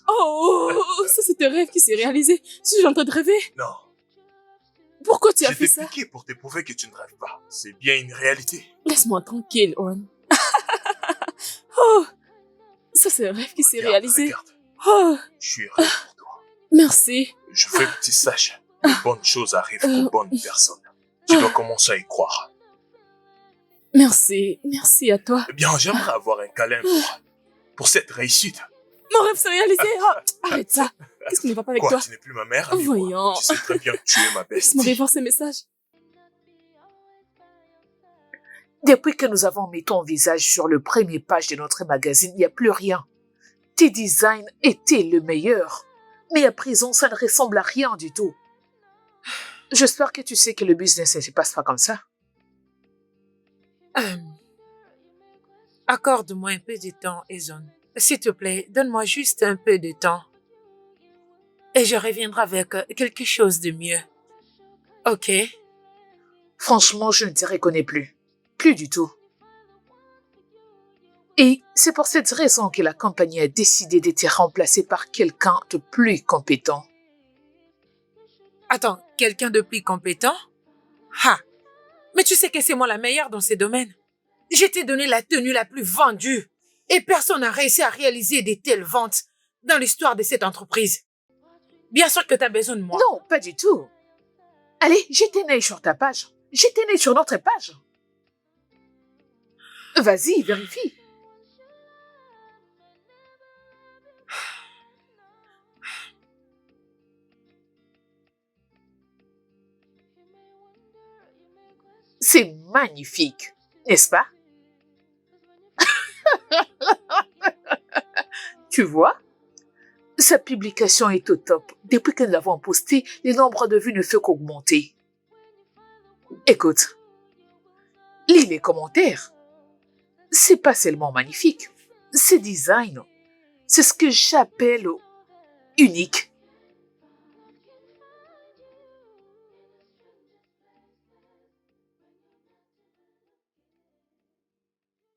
Oh, ça c'est un rêve qui s'est réalisé. Je suis en train de rêver. Non. Pourquoi tu as Je fait t'ai ça? piqué pour te prouver que tu ne rêves pas. C'est bien une réalité. Laisse-moi tranquille, Owen. Oh, ça c'est un rêve qui s'est Regarde, réalisé. regarde. Oh, Je suis heureux pour toi. merci. Je veux que tu saches que les bonnes choses arrivent aux bonnes personnes. Tu dois commencer à y croire. Merci. Merci à toi. Eh bien, j'aimerais avoir un câlin pour cette réussite. Mon rêve s'est réalisé. Oh, arrête ça. Qu'est-ce qui ne va pas avec Quoi, toi? tu n'es plus ma mère, ami, quoi. Voyons. Tu sais très bien que tu es ma Laisse-moi bestie. revoir ces messages. Depuis que nous avons mis ton visage sur le premier page de notre magazine, il n'y a plus rien. Tes designs étaient le meilleur. Mais à présent, ça ne ressemble à rien du tout. J'espère que tu sais que le business ne se passe pas comme ça. Accorde-moi un peu de temps, Ezon. S'il te plaît, donne-moi juste un peu de temps. Et je reviendrai avec quelque chose de mieux. Ok? Franchement, je ne te reconnais plus. Plus du tout. Et c'est pour cette raison que la compagnie a décidé de te remplacer par quelqu'un de plus compétent. Attends, quelqu'un de plus compétent? Ha! Mais tu sais que c'est moi la meilleure dans ces domaines. Je t'ai donné la tenue la plus vendue. Et personne n'a réussi à réaliser de telles ventes dans l'histoire de cette entreprise. Bien sûr que tu as besoin de moi. Non, pas du tout. Allez, j'étais né sur ta page. J'étais né sur notre page. Vas-y, vérifie. C'est magnifique, n'est-ce pas? Tu vois? Sa publication est au top. Depuis que nous l'avons postée, le nombre de vues ne fait qu'augmenter. Écoute, lis les commentaires. C'est pas seulement magnifique, c'est design. C'est ce que j'appelle unique.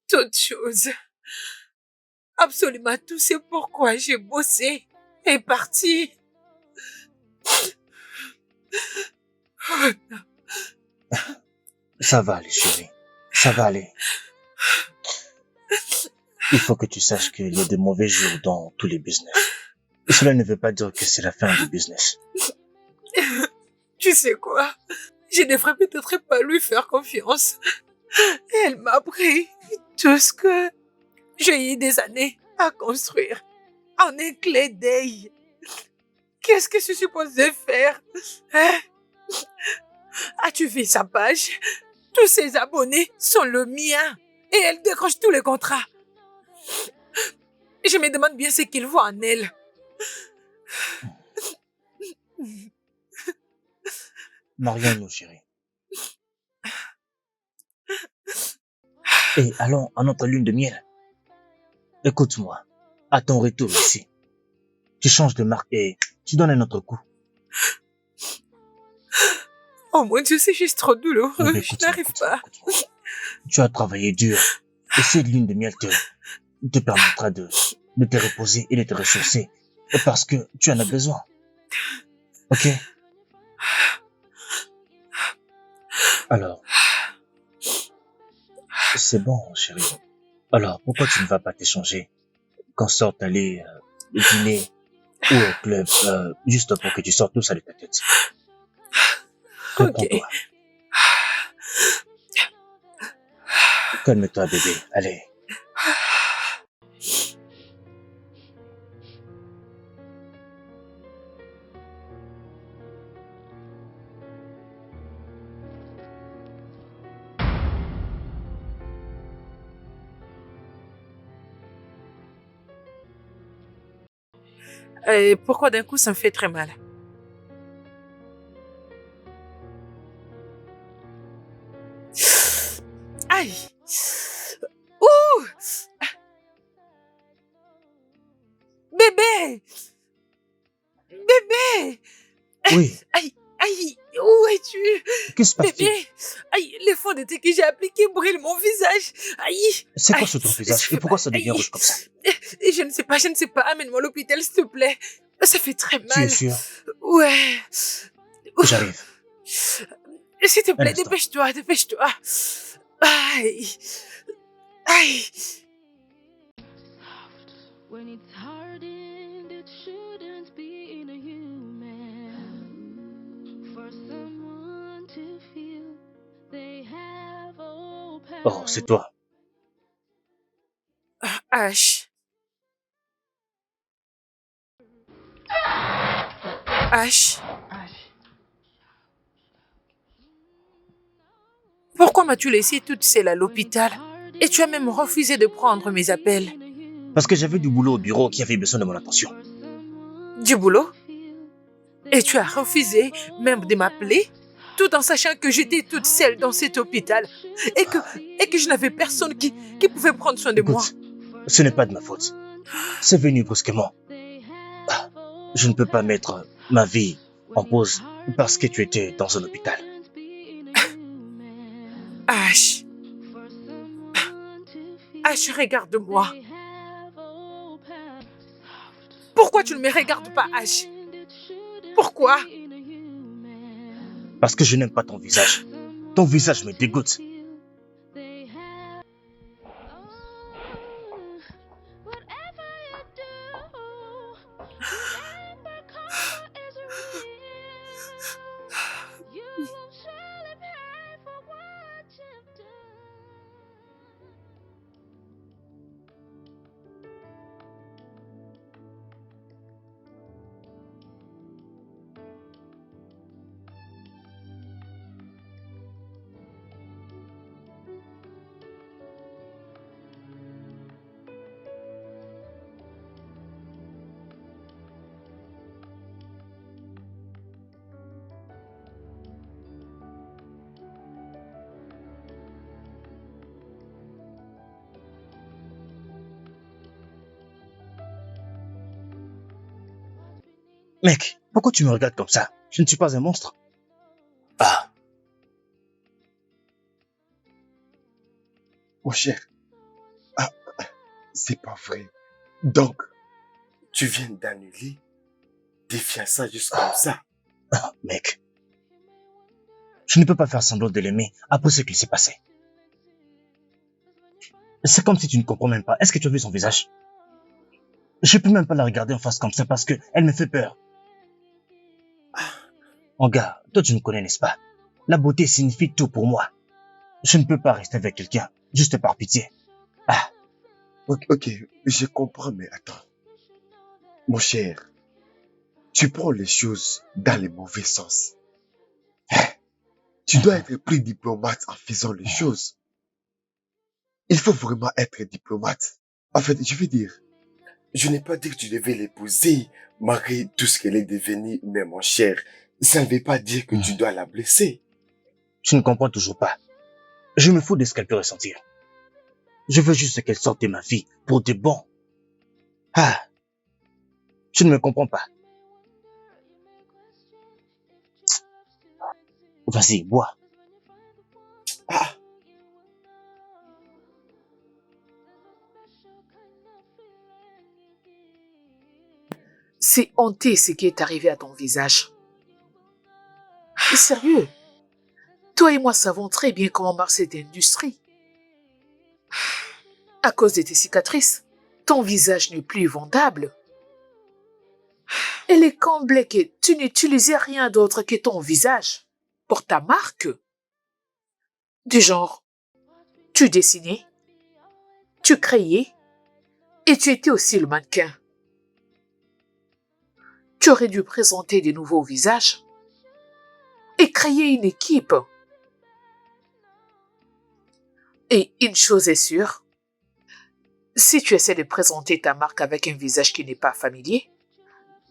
Toute chose. Absolument tout, c'est pourquoi j'ai bossé et parti. Oh, Ça va aller, chérie. Ça va aller. Il faut que tu saches qu'il y a de mauvais jours dans tous les business. Et cela ne veut pas dire que c'est la fin du business. tu sais quoi? Je devrais peut-être pas lui faire confiance. Elle m'a pris tout ce que j'ai eu des années à construire en un clé d'œil. Qu'est-ce que je suis supposée faire? Hein? As-tu vu sa page? Tous ses abonnés sont le mien et elle décroche tous les contrats. Je me demande bien ce qu'il voit en elle. Marions-nous, chérie. Et allons à notre lune de miel. Écoute-moi, à ton retour ici, tu changes de marque et tu donnes un autre coup. Oh mon Dieu, c'est juste trop douloureux. Non, mais Je n'arrive pas. écoute-moi. Tu as travaillé dur et cette lune de miel te permettra de te reposer et de te ressourcer parce que tu en as besoin. Ok? Alors, c'est bon, chérie. Alors, pourquoi tu ne vas pas t'échanger qu'on sorte aller dîner ou au club juste pour que tu sortes tout ça de ta tête? Reprends-toi. Calme-toi, bébé. Allez. Pourquoi d'un coup ça me fait très mal? Aïe! Ouh! Bébé! Bébé! Oui, Aïe! Aïe! Où es-tu? que se passe-t-il? Bébé! Aïe! Les fonds de thé que j'ai appliqués brûlent mon visage! Aïe! C'est quoi Aïe, sur ton ça visage fait et pourquoi mal. ça devient Aïe. rouge comme ça? Je ne sais pas. Amène-moi à l'hôpital, s'il te plaît. Ça fait très Tu mal. es sûr? Ouais. J'arrive. S'il te plaît, instant. dépêche-toi. Aïe. Aïe. When it's hardened, it shouldn't be inhuman for someone to feel they have all power. Oh, c'est toi. H. H. Pourquoi m'as-tu laissé toute seule à l'hôpital? Et tu as même refusé de prendre mes appels. Parce que j'avais du boulot au bureau qui avait besoin de mon attention. Du boulot? Et tu as refusé même de m'appeler, tout en sachant que j'étais toute seule dans cet hôpital et que je n'avais personne qui pouvait prendre soin de moi. Écoute, ce n'est pas de ma faute. C'est venu brusquement. Je ne peux pas mettre ma vie en pause parce que tu étais dans un hôpital. Ash. Ash, regarde-moi. Pourquoi tu ne me regardes pas, Ash? Pourquoi? Parce que je n'aime pas ton visage. Ton visage me dégoûte. Mec, pourquoi tu me regardes comme ça? Je ne suis pas un monstre. Ah, Mon cher, ah, c'est pas vrai. Donc, tu viens d'annuler des fiançailles juste comme ça. mec. Je ne peux pas faire semblant de l'aimer après ce qui s'est passé. C'est comme si tu ne comprends même pas. Est-ce que tu as vu son visage? Je peux même pas la regarder en face comme ça parce que elle me fait peur. Oh gars, toi tu me connais, n'est-ce pas? La beauté signifie tout pour moi. Je ne peux pas rester avec quelqu'un juste par pitié. Ah, Ok, je comprends, mais attends. Mon cher, tu prends les choses dans le mauvais sens. Tu dois être plus diplomate en faisant les choses. Il faut vraiment être diplomate. En fait, je veux dire, je n'ai pas dit que tu devais l'épouser, malgré tout ce qu'elle est devenue, mais mon cher, ça ne veut pas dire que tu dois la blesser. je ne comprends toujours pas. Je me fous de ce qu'elle peut ressentir. Je veux juste qu'elle sorte de ma vie pour de bon. Ah, je ne me comprends pas. Vas-y, bois. Ah, C'est honteux ce qui est arrivé à ton visage. Sérieux, toi et moi savons très bien comment marche cette industrie. À cause de tes cicatrices, ton visage n'est plus vendable. Et les comble que tu n'utilisais rien d'autre que ton visage pour ta marque. Du genre, tu dessinais, tu créais et tu étais aussi le mannequin. Tu aurais dû présenter de nouveaux visages et créer une équipe. Et une chose est sûre, si tu essaies de présenter ta marque avec un visage qui n'est pas familier,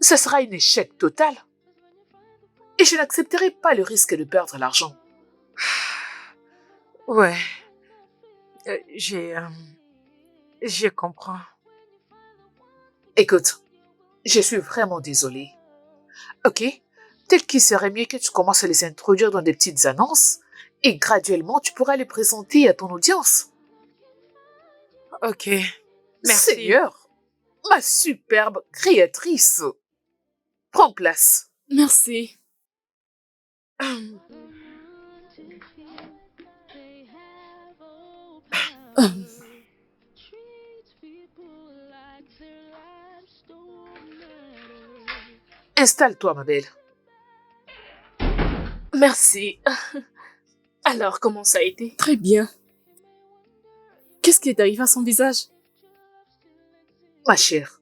ce sera un échec total. Et je n'accepterai pas le risque de perdre l'argent. Ouais. Je comprends. Écoute, je suis vraiment désolée. Ok, peut-être qu'il serait mieux que tu commences à les introduire dans des petites annonces et graduellement tu pourras les présenter à ton audience. Ok. Merci. Seigneur, ma superbe créatrice. Prends place. Merci. Installe-toi, ma belle. Merci. Alors, comment ça a été? Très bien. Qu'est-ce qui est arrivé à son visage? Ma chère,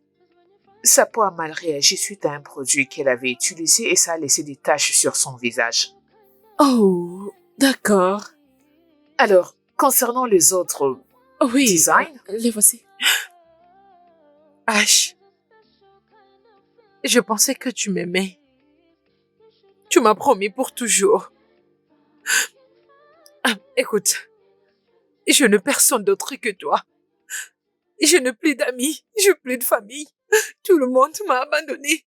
sa peau a mal réagi suite à un produit qu'elle avait utilisé et ça a laissé des taches sur son visage. Oh, d'accord. Alors, concernant les autres Oui. designs, Les voici. Ash, je pensais que tu m'aimais. Tu m'as promis pour toujours. Écoute, je ne personne d'autre que toi. Je n'ai plus d'amis, je n'ai plus de famille. Tout le monde m'a abandonnée.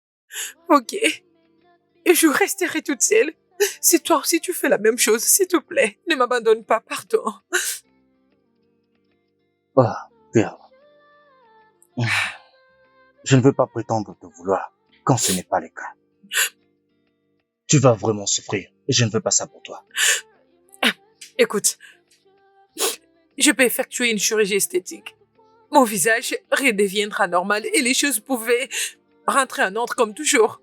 Ok. Et je resterai toute seule. Si toi aussi tu fais la même chose, s'il te plaît, ne m'abandonne pas, pardon. Ah, Pearl. Je ne veux pas prétendre te vouloir quand ce n'est pas le cas. Tu vas vraiment souffrir et je ne veux pas ça pour toi. Écoute, je peux effectuer une chirurgie esthétique. Mon visage redeviendra normal et les choses pouvaient rentrer en ordre comme toujours.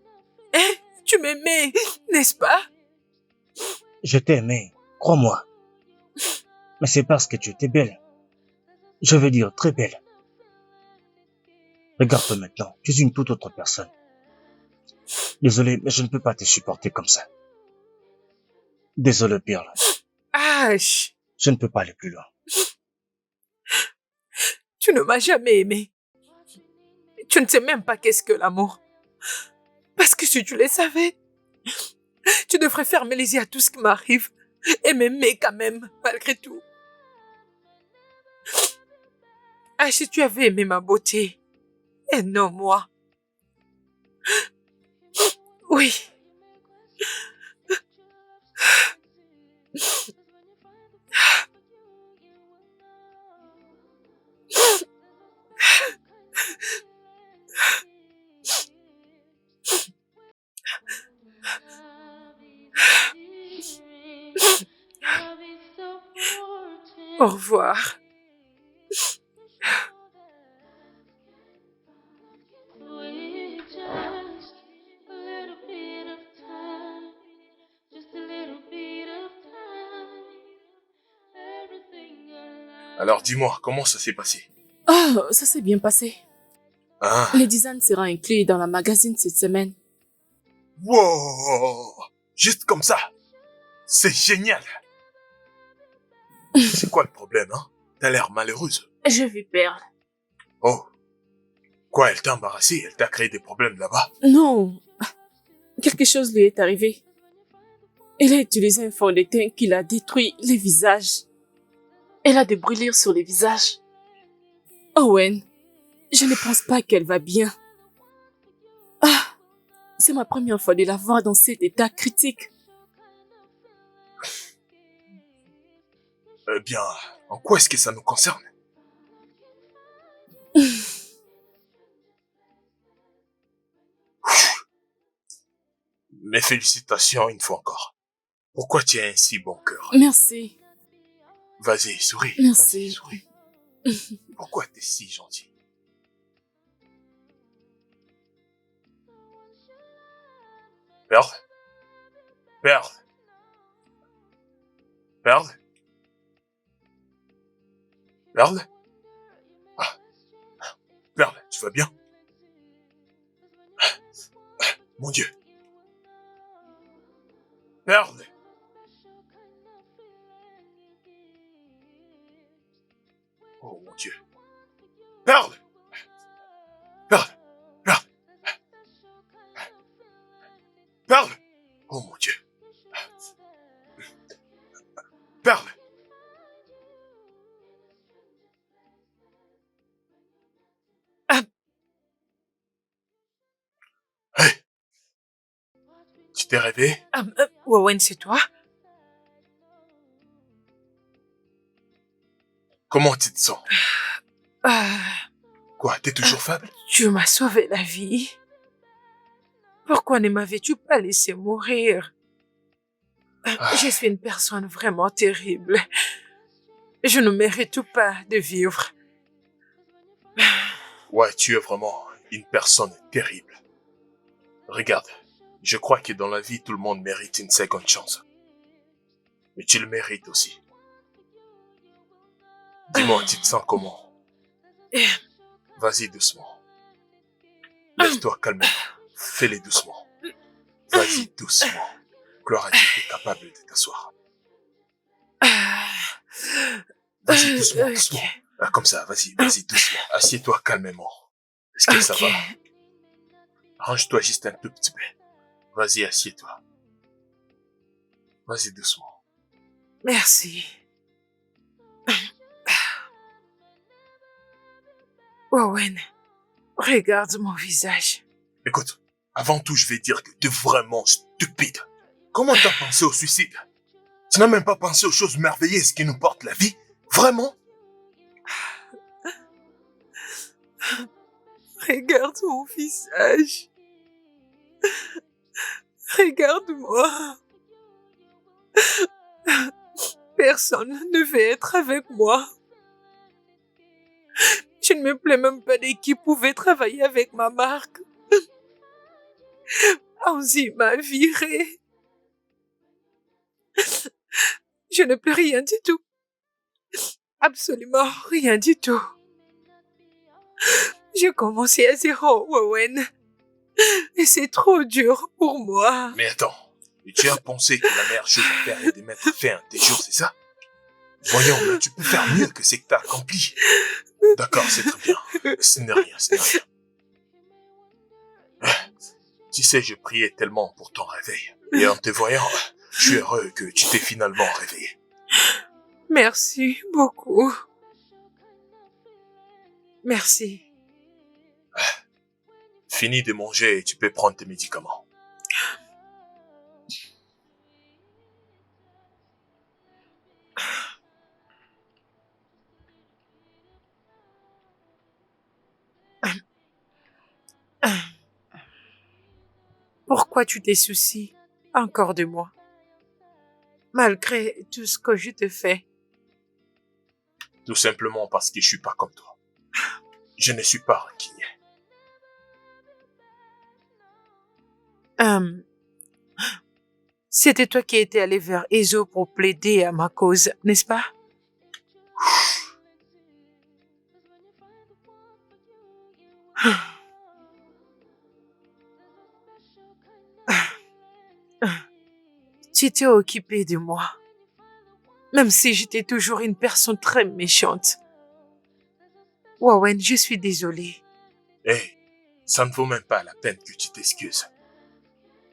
Hein? Tu m'aimais, n'est-ce pas? Je t'ai aimé, crois-moi. Mais c'est parce que tu étais belle. Je veux dire très belle. Regarde-toi maintenant, tu es une toute autre personne. Désolé, mais je ne peux pas te supporter comme ça. Désolé, Pearl. Ash, Je ne peux pas aller plus loin. tu ne m'as jamais aimé. Tu ne sais même pas qu'est-ce que l'amour. Parce que si tu le savais, tu devrais fermer les yeux à tout ce qui m'arrive et m'aimer quand même, malgré tout. Ah, si tu avais aimé ma beauté, et non moi. Oui. Au revoir. With just a little bit of time, just a little bit of time, everything alive. Alors dis-moi, comment ça s'est passé? Oh, ça s'est bien passé. Ah, Le design sera inclus dans la magazine cette semaine. wow! Juste comme ça. C'est génial. C'est quoi le problème, hein? T'as l'air malheureuse. Je vis Pearl. Oh. Quoi, elle t'a embarrassé? Elle t'a créé des problèmes là-bas? Non. Quelque chose lui est arrivé. Elle a utilisé un fond de teint qui a détruit les visages. Elle a des brûlures sur les visages. Owen, je ne pense pas qu'elle va bien. Ah, c'est ma première fois de la voir dans cet état critique. Eh bien, en quoi est-ce que ça nous concerne? Mes félicitations une fois encore. Pourquoi tu as un si bon cœur? Merci. Vas-y, souris. Merci. Vas-y, souris. Pourquoi t'es si gentil? Pearl? Pearl? Pearl? Pearl? Ah. Pearl, tu vas bien? Mon Dieu. Pearl? Oh mon Dieu. Pearl! Pearl! Pearl! Pearl! Oh mon Dieu. Pearl! Hey! Tu t'es réveillé? Owen, c'est toi? Comment tu te sens? Ah, Quoi, t'es toujours faible? tu m'as sauvé la vie. Pourquoi ne m'avais-tu pas laissé mourir? Je suis une personne vraiment terrible. Je ne mérite pas de vivre. Ouais, tu es vraiment une personne terrible. Regarde, je crois que dans la vie, tout le monde mérite une seconde chance. Mais tu le mérites aussi. Dis-moi, tu te sens comment? Vas-y doucement. Lève-toi calmement. Fais-les doucement. Vas-y doucement. Gloire à Dieu, t'es capable de t'asseoir. Vas-y doucement, Ok. doucement. Ah, comme ça, vas-y doucement. Assieds-toi calmement. Est-ce que ça Ok. va? Range-toi juste un tout petit peu. Vas-y, assieds-toi. Vas-y doucement. Merci. Owen, regarde mon visage. Écoute, avant tout, je vais dire que tu es vraiment stupide. Comment t'as pensé au suicide? Tu n'as même pas pensé aux choses merveilleuses qui nous portent la vie? Vraiment? Regarde mon visage. Regarde-moi. Personne ne veut être avec moi. Je ne me plais même pas de qui pouvait travailler avec ma marque. Anzi m'a viré. Je ne peux rien du tout. Absolument rien du tout. J'ai commencé à zéro, Owen. Et c'est trop dur pour moi. Mais attends, tu as pensé que la meilleure chose à faire est de mettre fin à tes jours, c'est ça? Voyons, mais tu peux faire mieux que ce que t'as accompli. D'accord, c'est très bien. Ce n'est rien, ce n'est rien. Tu sais, je priais tellement pour ton réveil. Et en te voyant, je suis heureux que tu t'es finalement réveillé. Merci beaucoup. Merci. Fini de manger et tu peux prendre tes médicaments. Pourquoi tu t'es souci encore de moi? Malgré tout ce que je te fais. Tout simplement parce que je suis pas comme toi. Je ne suis pas rancunier. C'était toi qui étais allé vers Ezo pour plaider à ma cause, n'est-ce pas? Tu étais occupé de moi. Même si j'étais toujours une personne très méchante. Owen, je suis désolée. Hé, ça ne vaut même pas la peine que tu t'excuses.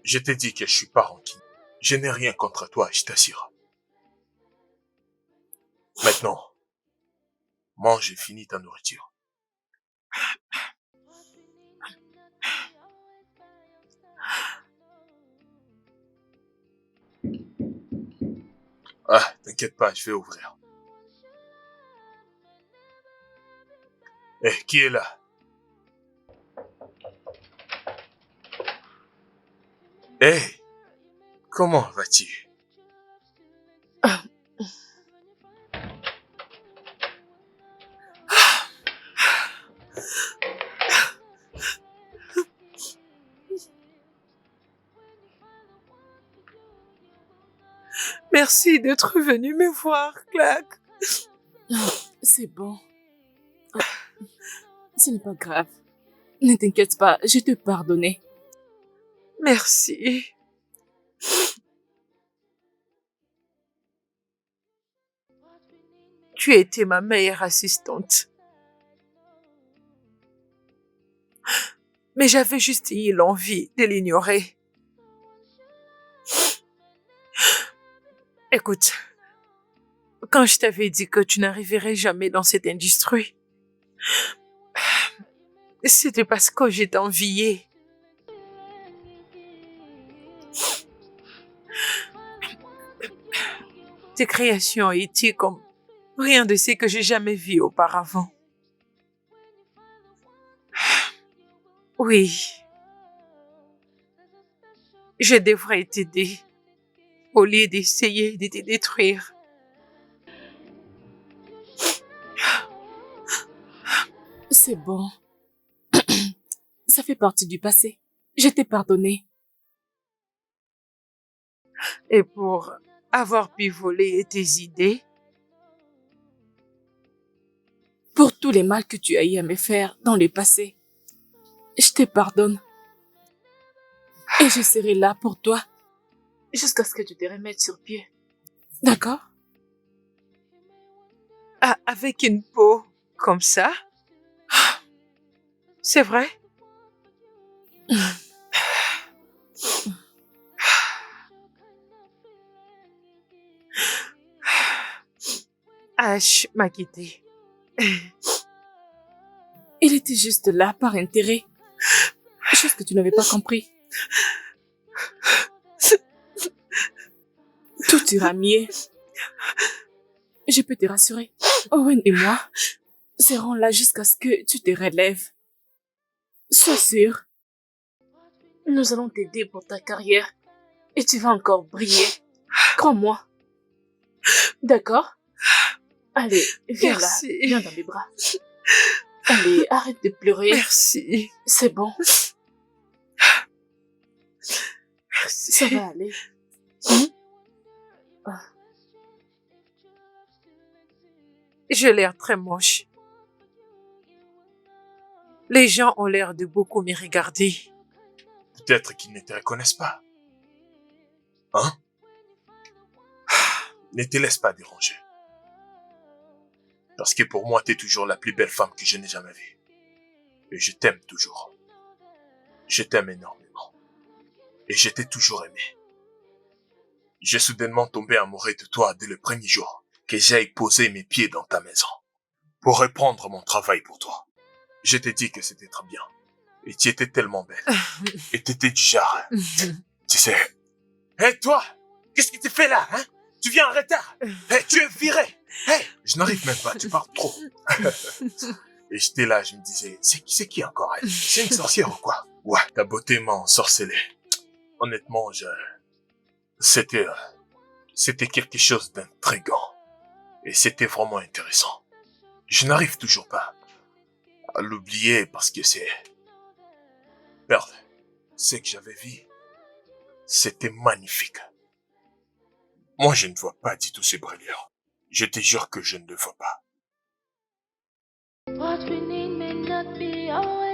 Je t'ai dit que je suis pas rancunier. Je n'ai rien contre toi, je t'assure. Maintenant, mange et finis ta nourriture. Ah, t'inquiète pas, je vais ouvrir. Qui est là? Comment vas-tu? Merci d'être venu me voir, Clark. C'est bon. Ce n'est pas grave. Ne t'inquiète pas, je te pardonne. Merci. Tu étais ma meilleure assistante. Mais j'avais juste eu l'envie de l'ignorer. Écoute, quand je t'avais dit que tu n'arriverais jamais dans cette industrie, c'était parce que je t'enviais. Tes créations étaient comme rien de ce que j'ai jamais vu auparavant. Oui, je devrais t'aider au lieu d'essayer de te détruire. C'est bon. Ça fait partie du passé. Je t'ai pardonné. Et pour avoir pu voler tes idées, Pour tous les mal que tu as eu à me faire dans le passé, je te pardonne. Et je serai là pour toi jusqu'à ce que tu te remettes sur pied. D'accord? avec une peau comme ça, c'est vrai? Ash m'a quitté. Il Il était juste là par intérêt. Chose que tu n'avais pas compris. Tout ira mieux. Je peux te rassurer. Owen et moi serons là jusqu'à ce que tu te relèves. Sois sûr. Nous allons t'aider pour ta carrière. Et tu vas encore briller. Crois-moi. D'accord? Allez, viens Merci. là. Viens dans mes bras. Allez, arrête de pleurer. Merci. C'est bon. Merci. Ça va aller. J'ai l'air très moche. Les gens ont l'air de beaucoup me regarder. Peut-être qu'ils ne te reconnaissent pas. Hein? Ne te laisse pas déranger. Parce que pour moi, t'es toujours la plus belle femme que je n'ai jamais vue. Et je t'aime toujours. Je t'aime énormément. Et je t'ai toujours aimé. J'ai soudainement tombé amoureux de toi dès le premier jour que j'ai posé mes pieds dans ta maison. Pour reprendre mon travail pour toi. Je t'ai dit que c'était très bien. Et tu étais tellement belle. Et t'étais du genre. Tu sais. Hé, toi! Qu'est-ce que tu fais là, hein? Tu viens en retard. Hé, tu es viré. Hé, je n'arrive même pas, tu parles trop. Et j'étais là, je me disais, c'est qui encore elle? C'est une sorcière ou quoi? Ouais, ta beauté m'a ensorcelé. Honnêtement, c'était quelque chose d'intriguant. Et c'était vraiment intéressant. Je n'arrive toujours pas à l'oublier parce que c'est... Merde, ce que j'avais vu, c'était magnifique. Moi, je ne vois pas du tout ces brûlures. Je te jure que je ne le vois pas. What we need may not be always